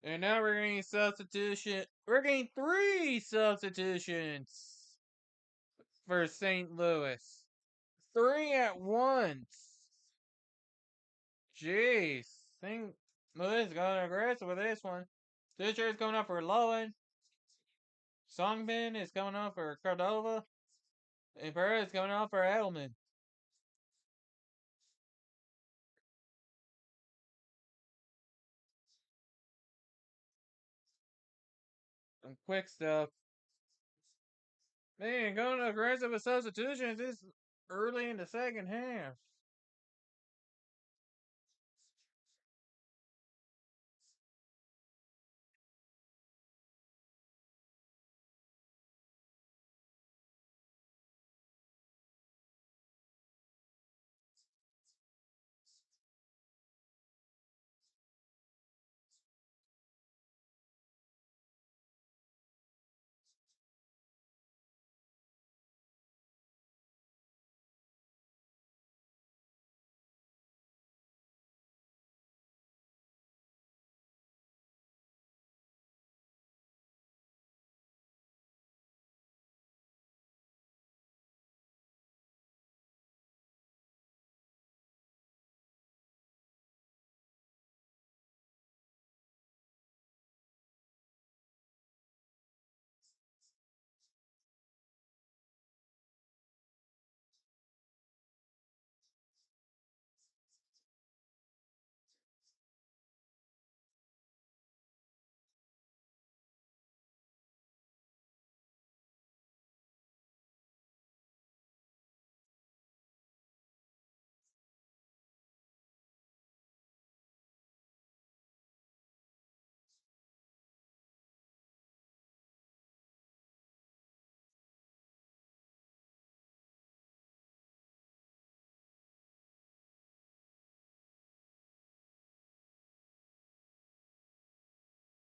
And now we're getting substitution. We're getting three substitutions for St. Louis. Three at once. Jeez. St. Louis going aggressive with this one. Stitcher is coming up for Lowen. Songbin is coming up for Cordova. And Perez is coming up for Edelman. Some quick stuff. Man, going aggressive with substitutions this early in the second half.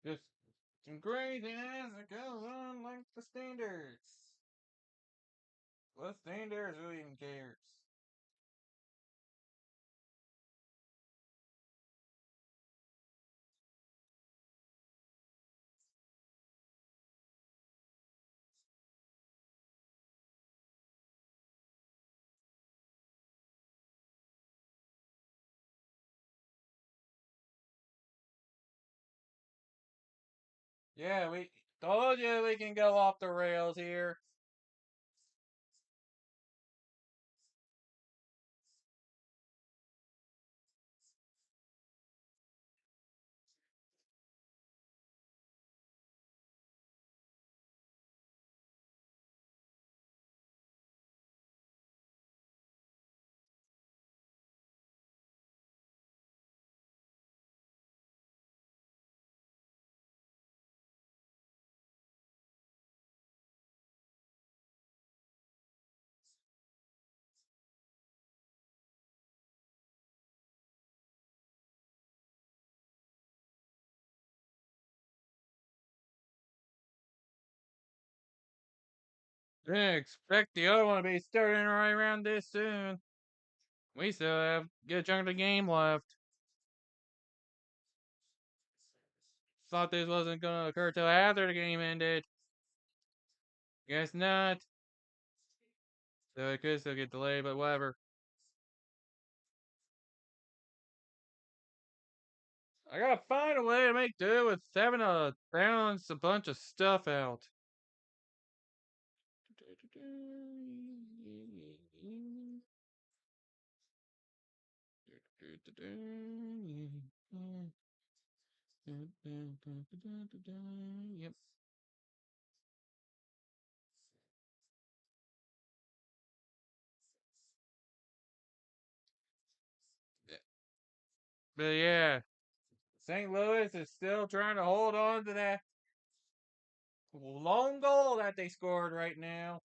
Just some craziness that goes on like the standards. What standards? Who even cares? Yeah, we told you we can go off the rails here. Didn't expect the other one to be starting right around this soon. We still have a good chunk of the game left. Thought this wasn't gonna occur till after the game ended. Guess not. So it could still get delayed, but whatever. I gotta find a way to make do with having to balance a bunch of stuff out. Yep. But yeah, St. Louis is still trying to hold on to that lone goal that they scored right now.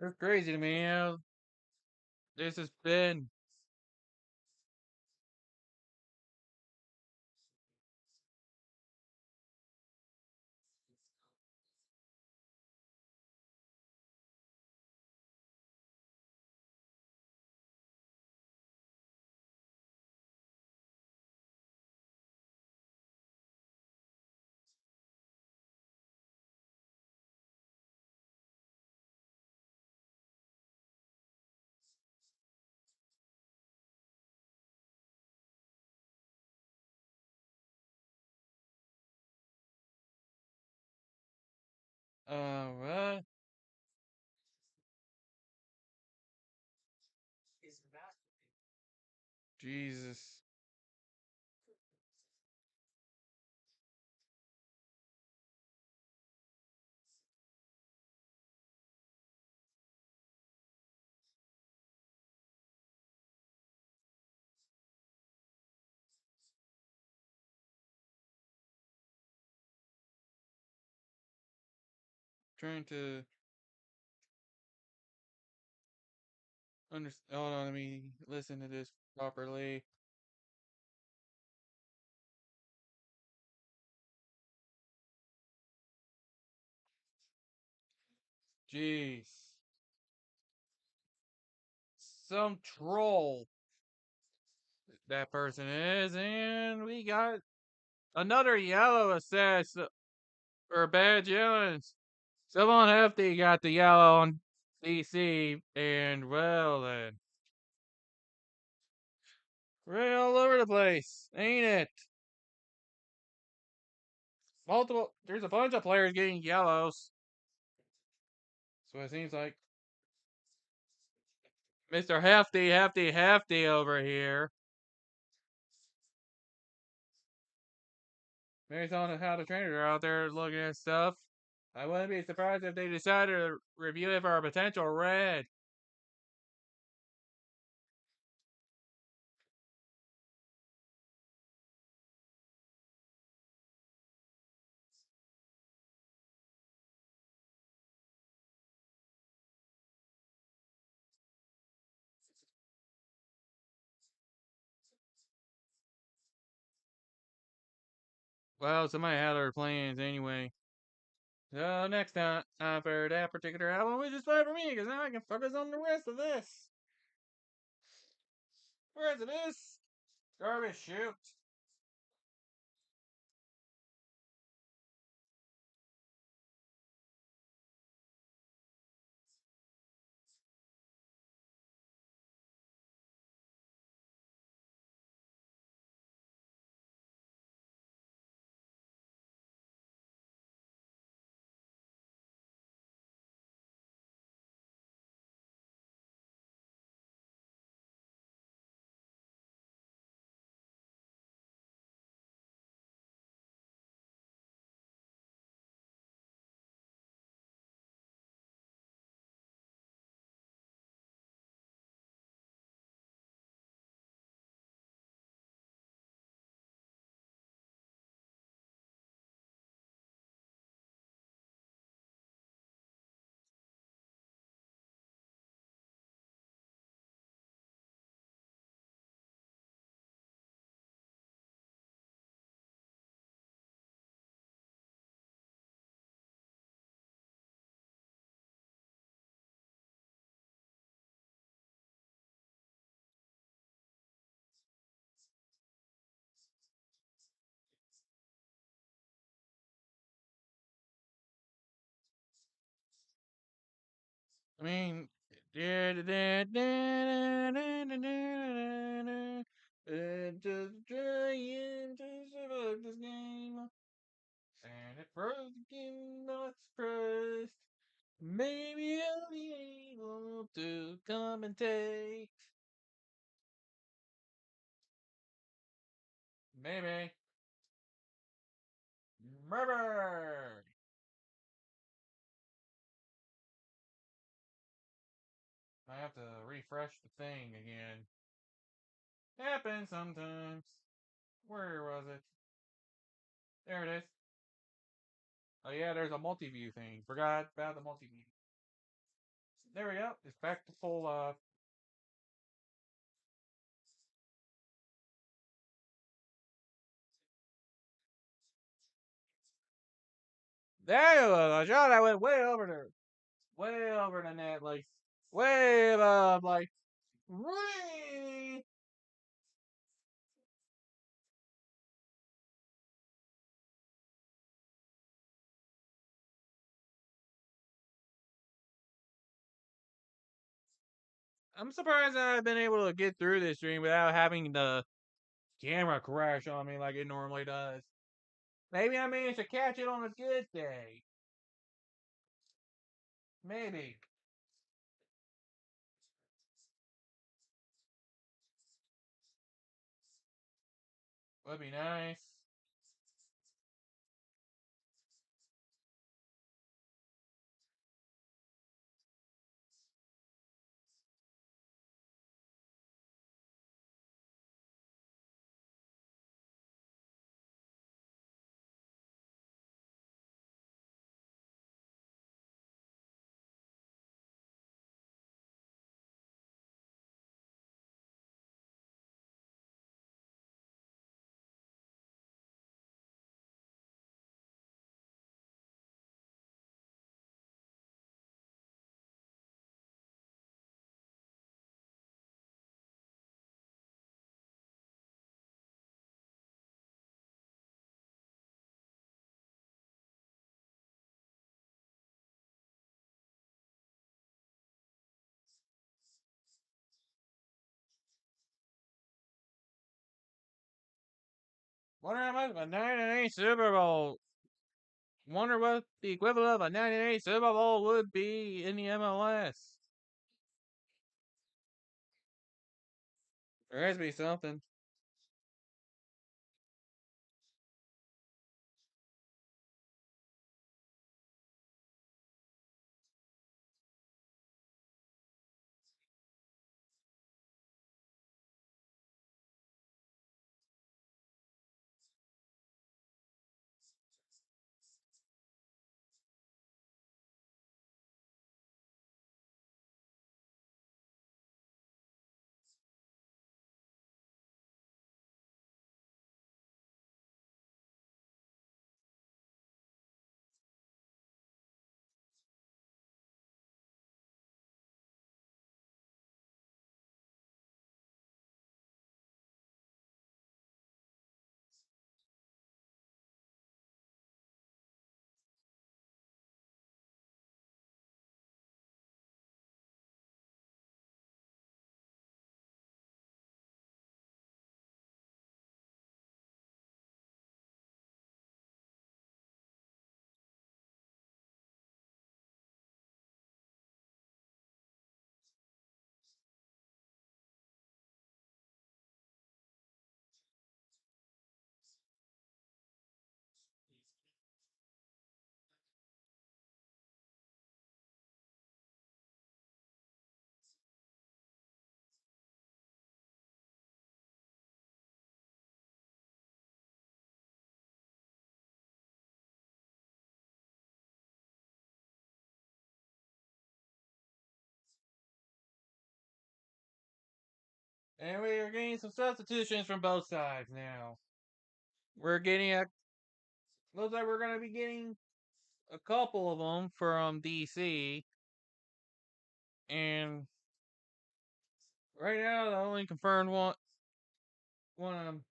It's crazy to me how this has been. What? Jesus. Trying to understand. Hold on, let me listen to this properly. Jeez. Some troll that person is, and we got another yellow assist. For bad Jones. Someone hefty got the yellow on DC, and well then. We're all over the place, ain't it? There's a bunch of players getting yellows. So it seems like Mr. Hefty over here. Maybe some of how the trainers are out there looking at stuff. I wouldn't be surprised if they decided to review it for a potential red. Well, somebody had their plans anyway. So next time for that particular album, which is fine for me, because now I can focus on the rest of this. The rest of this garbage shoot. I mean, just trying to survive this game. And it froze again, not surprised. Maybe I'll be able to commentate. Maybe. Murder! I have to refresh the thing again. Happens sometimes. Where was it? There it is. Oh yeah, there's a multi-view thing. Forgot about the multi-view. There we go. It's back to full there was a shot that went way over there. Way over the net, like way above, like way. I'm surprised I've been able to get through this stream without having the camera crash on me like it normally does. Maybe I managed to catch it on a good day. Maybe. Would be nice. Wonder how much a 98 Super Bowl. Wonder what the equivalent of a 98 Super Bowl would be in the MLS. There has to be something. And we are getting some substitutions from both sides now. We're getting a. Looks like we're going to be getting a couple of them from DC. And right now, the only confirmed one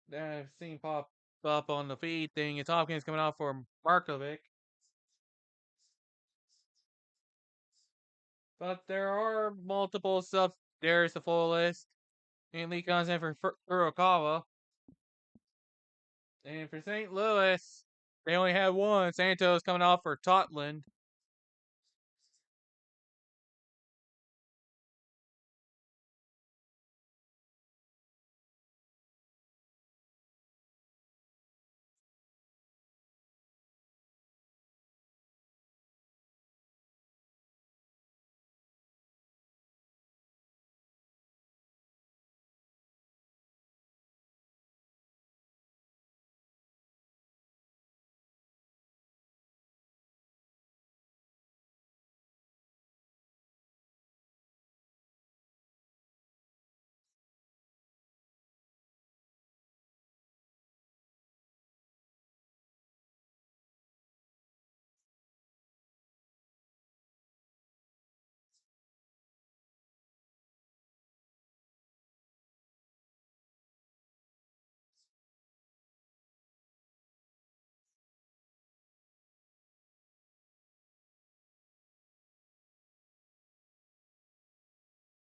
that I've seen pop up on the feed thing is Hopkins coming out for Markovic. But there are multiple subs. There's the full list. And Lee comes in for Furukawa. And for St. Louis, they only had one. Santos coming off for Totland.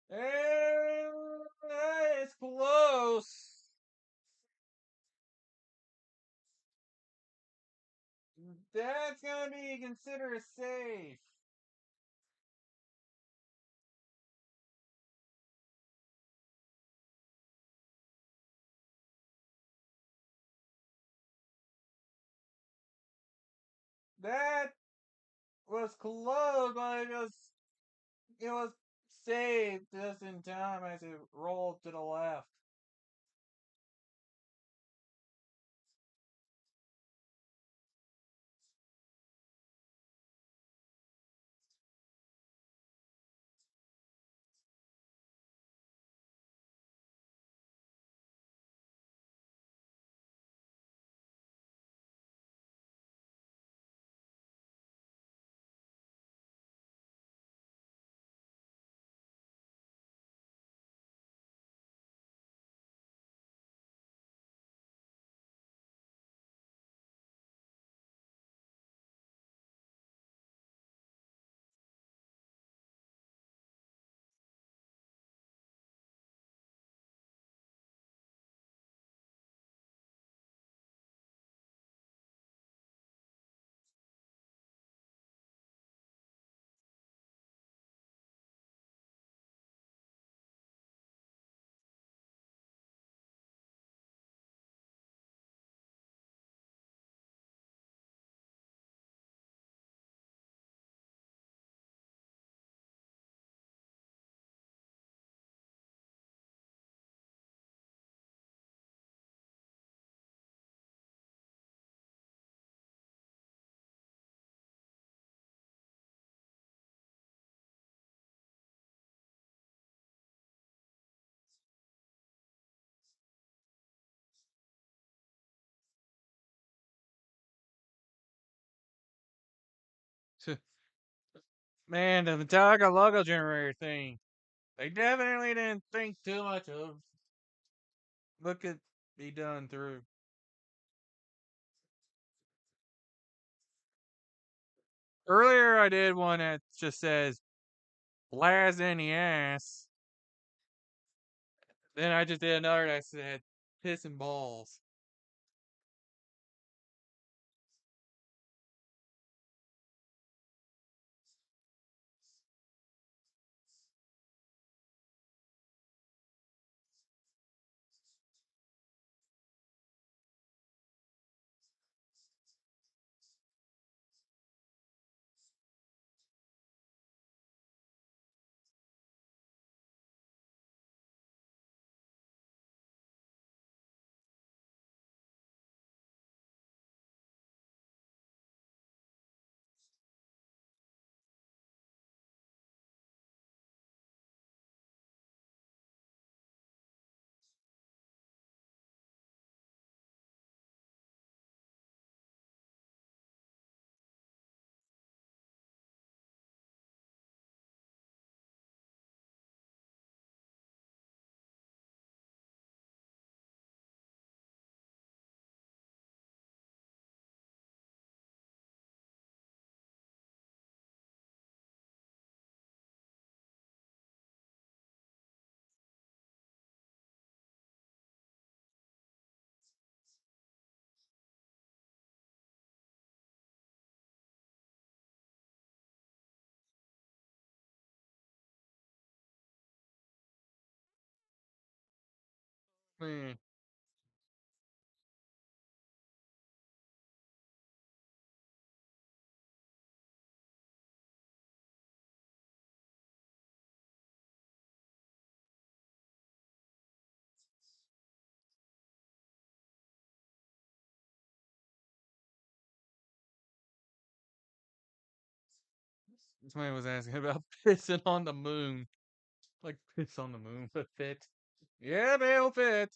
And that is close. That's going to be considered safe. That was close, but it was saved just in time as it rolled to the left. Man, the Metallica logo generator thing. They definitely didn't think too much of what could be done through. Earlier, I did one that just says "blast in the ass." Then I just did another that said "piss and balls." Man, this man was asking about pissing on the moon. Like piss on the moon, but fit. Yeah, they'll fit.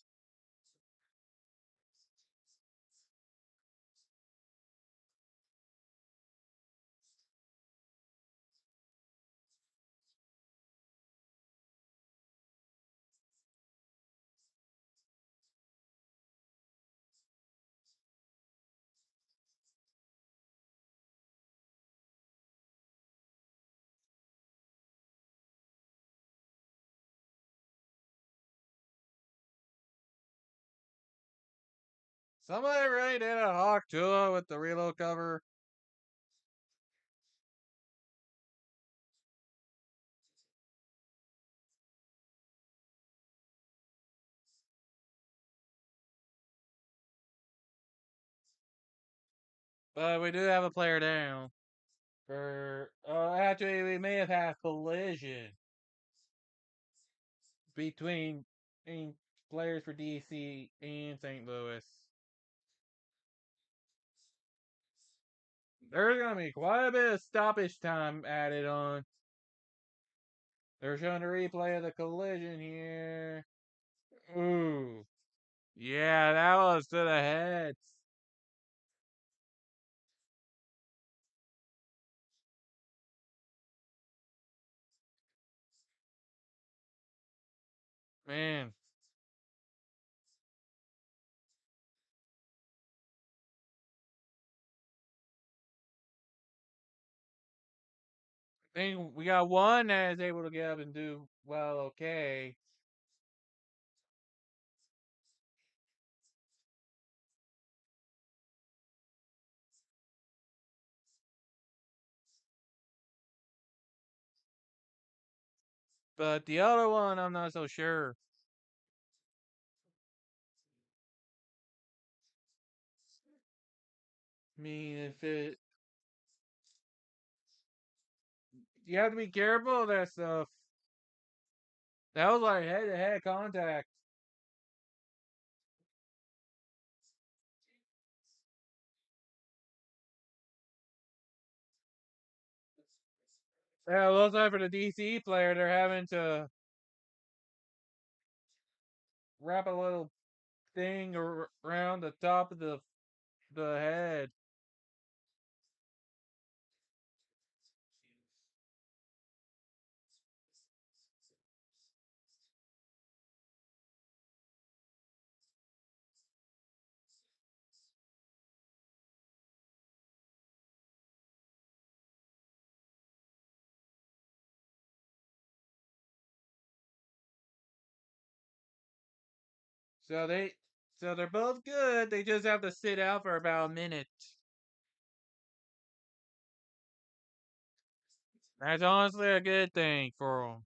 Somebody really did a Hawk Tuah with the reload cover. But we do have a player down. Actually, we may have had collision between players for DC and St. Louis. There's gonna be quite a bit of stoppage time added on. They're showing a replay of the collision here. Ooh. Yeah, that was to the head. Man, I think we got one that is able to get up and do well, okay. But the other one, I'm not so sure. I mean, if it, you have to be careful of that stuff. That was like head to head contact. Yeah, it looks like for the DC player, they're having to wrap a little thing around the top of the head. So they so they're both good. They just have to sit out for about a minute. That's honestly a good thing for them.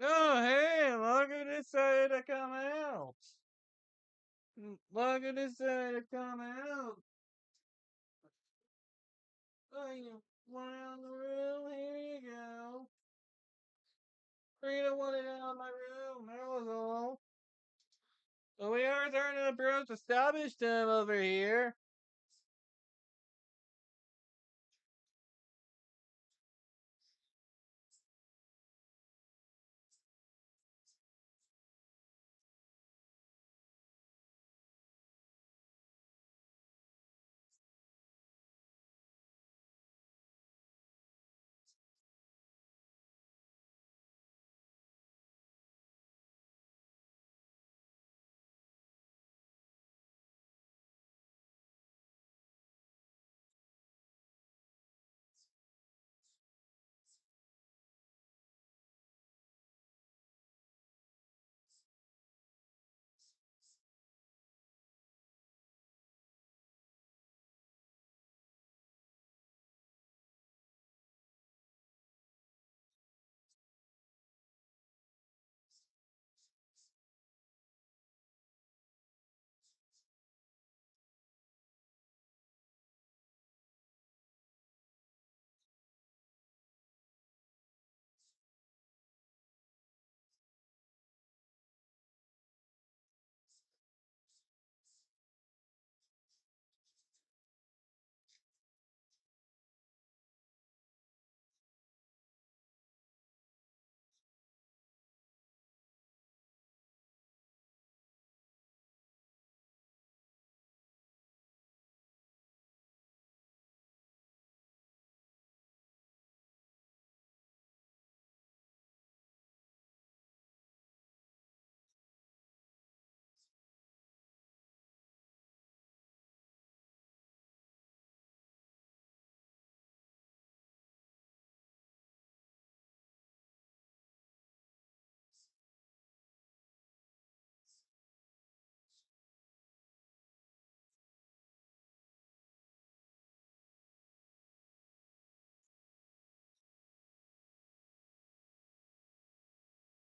Oh, hey, look who decided to come out. Look who decided to come out. Oh, you want out of the room? Here you go. Rita wanted out of my room. That was all. But we are turning the brooms to stoppage time over here.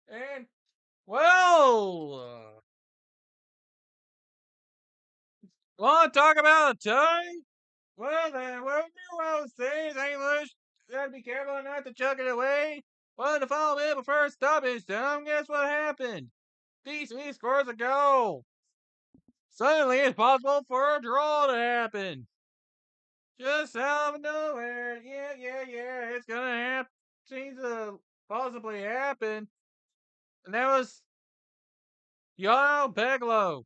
And, well, want to talk about a time? Well, then, what I was saying, St. Louis gotta be careful not to chuck it away. Well, the final minute before stoppage time, guess what happened? DC scores a goal. Suddenly, it's possible for a draw to happen. Just out of nowhere. Yeah. It's gonna happen. Seems to possibly happen. And that was Yano Beglow,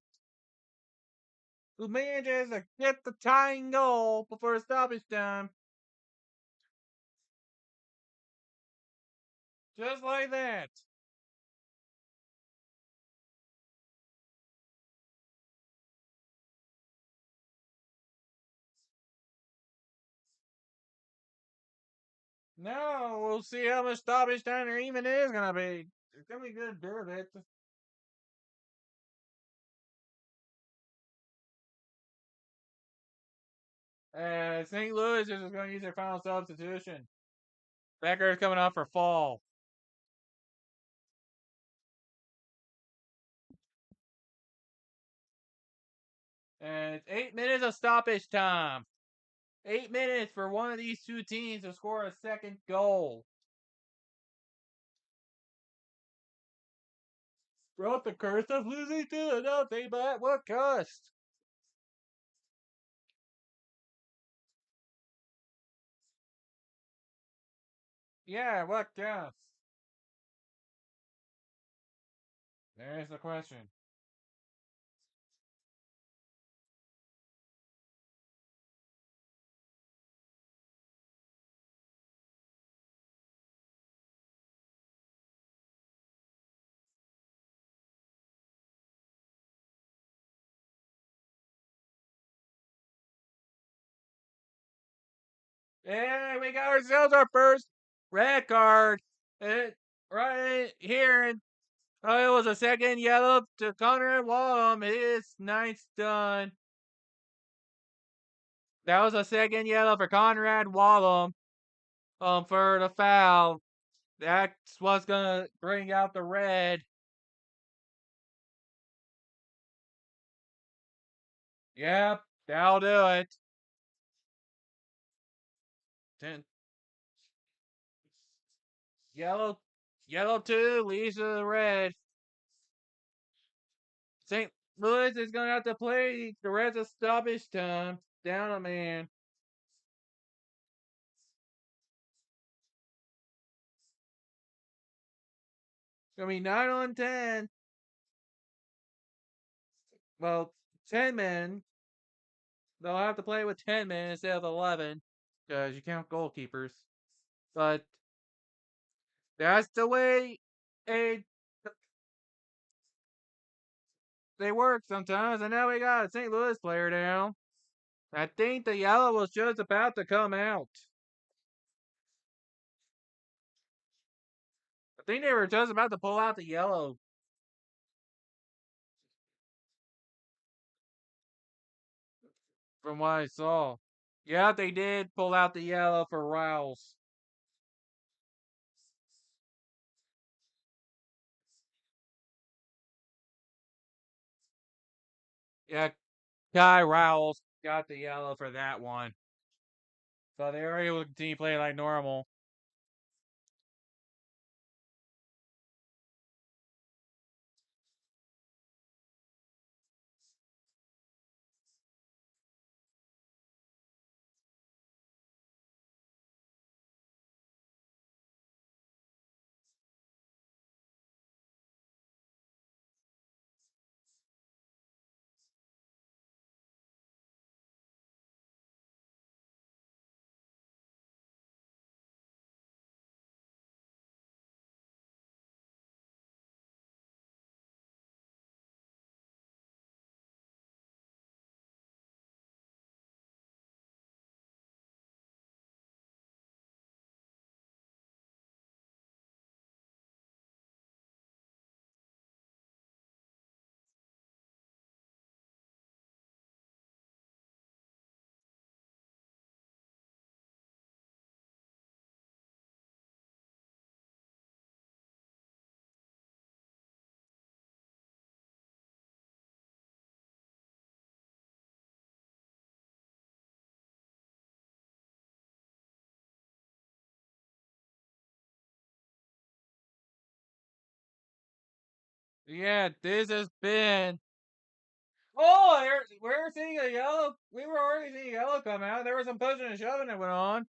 who manages to get the tying goal before stoppage time. Just like that. Now we'll see how much stoppage time there even is gonna be. It's gonna be a good bit of it. St. Louis is just gonna use their final substitution. Becker's coming off for fall. And it's 8 minutes of stoppage time. 8 minutes for one of these two teams to score a second goal. Brought the curse of losing to nothing, but at what cost? Yeah, what cost? There's the question. Hey, we got ourselves our first red card. Right here. It was a second yellow to Conrad Wallum. His ninth done. That was a second yellow for Conrad Wallum. For the foul. That's what's gonna bring out the red. Yep, that'll do it. 10. Yellow, yellow 2 leads to the red. St. Louis is gonna have to play the rest of stoppage time. Down a man. It's gonna be 9 on 10. Well, 10 men. They'll have to play with 10 men instead of 11. Because you count goalkeepers. But that's the way a they work sometimes. And now we got a St. Louis player down. I think the yellow was just about to come out. I think they were just about to pull out the yellow. From what I saw. Yeah, they did pull out the yellow for Rouse. Yeah, Guy Rouse got the yellow for that one. So they were able to continue playing like normal. Yeah, this has been. Oh, we're seeing a yellow. We were already seeing yellow come out. There was some pushing and shoving that went on.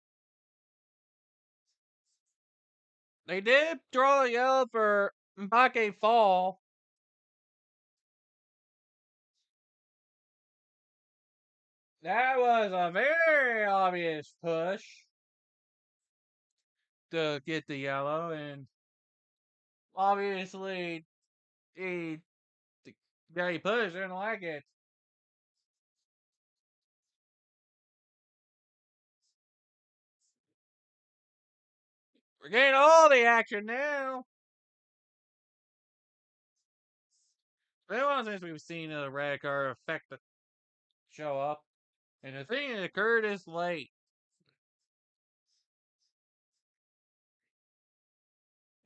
They did draw a yellow for Mbake Fall. That was a very obvious push to get the yellow, and obviously he the guy he pushed didn't like it. We're getting all the action now. It's been a while since we've seen a red card effect to show up, and the thing that occurred is late.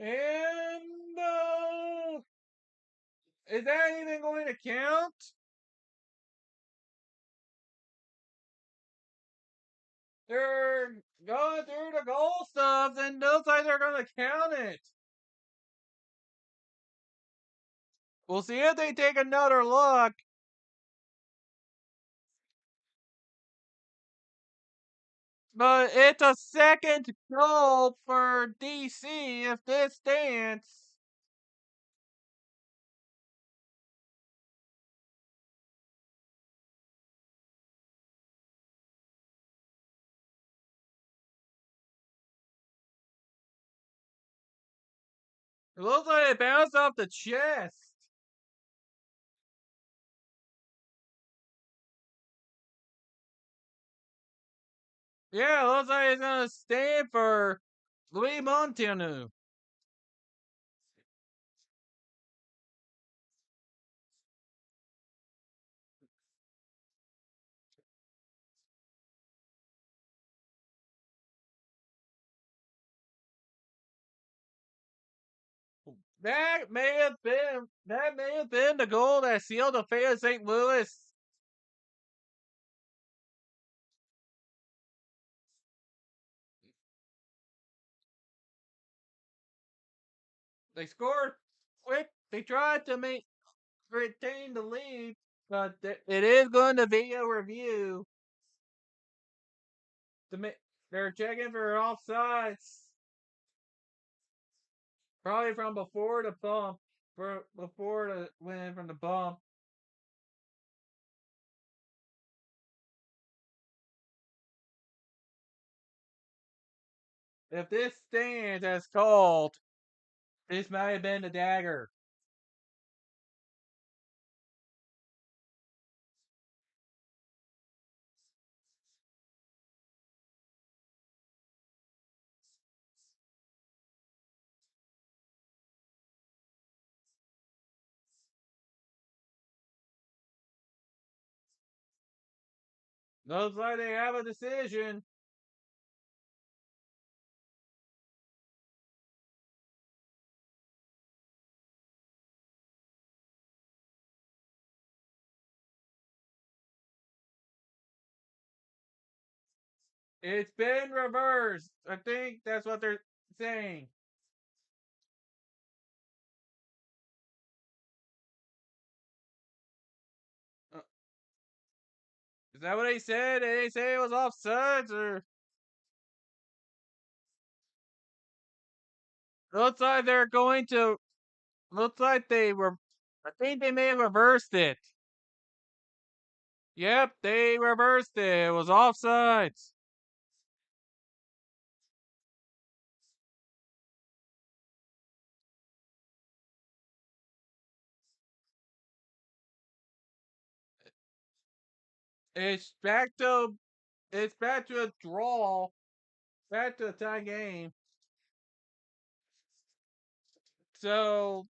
And is that even going to count? They're going through the goal stuff, and looks like they're going to count it. We'll see if they take another look. But it's a second goal for DC if this stands. It looks like it bounced off the chest. Yeah, it looks like it's gonna stand for Louis Montano. That may have been the goal that sealed the fate of St. Louis. They scored quick. They tried to retain the lead, but it is going to video review. They're checking for offsides, probably from before the bump, before the win from the bump. If this stands as called, this might have been the dagger. Looks like they have a decision. It's been reversed. I think that's what they're saying. Uh, Is that what they said? Did they say it was offsides or? Looks like they're going to. Looks like they were. I think they may have reversed it. Yep, they reversed it. It was offsides. It's back to. It's back to a draw. Back to a tie game. So,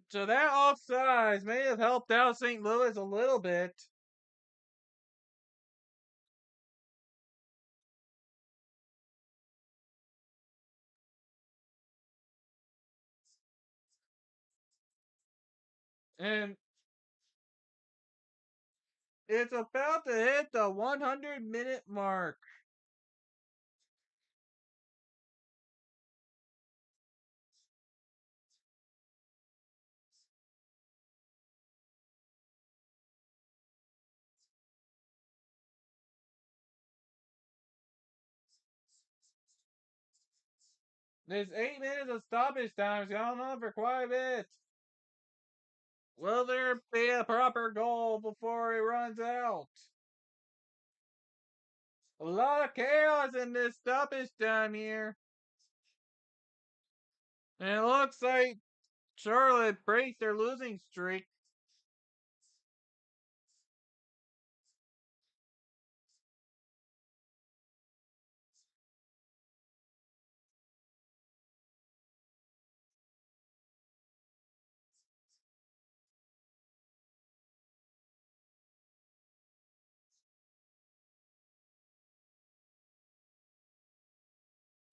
so that offsides may have helped out St. Louis a little bit. And it's about to hit the 100-minute mark. This 8 minutes of stoppage time is going on for quite a bit. Will there be a proper goal before it runs out? A lot of chaos in this stoppage time here. And it looks like Charlotte breaks their losing streak.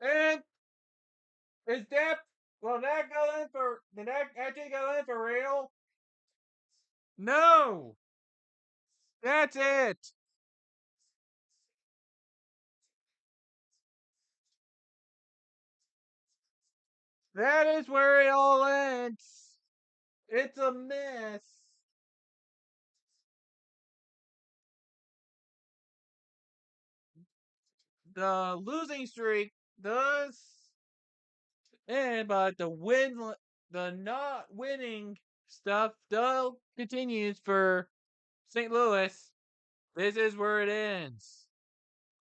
And is that will that go in for did that actually go in for real? No! That's it! That is where it all ends. It's a mess. The losing streak does end, but the not winning stuff still continues for St. Louis. This is where it ends.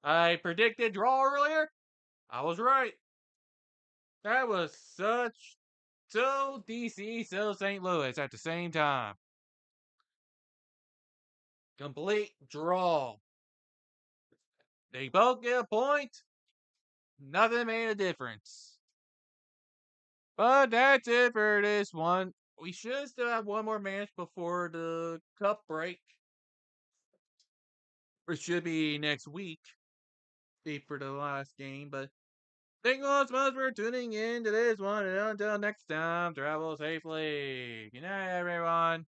I predicted draw earlier. I was right. That was such So DC, so St. Louis at the same time. Complete draw. They both get a point. Nothing made a difference. But that's it for this one. We should still have one more match before the cup break. Or should be next week. Be for the last game. But thank you all so much for tuning in to this one. And until next time, travel safely. Good night, everyone.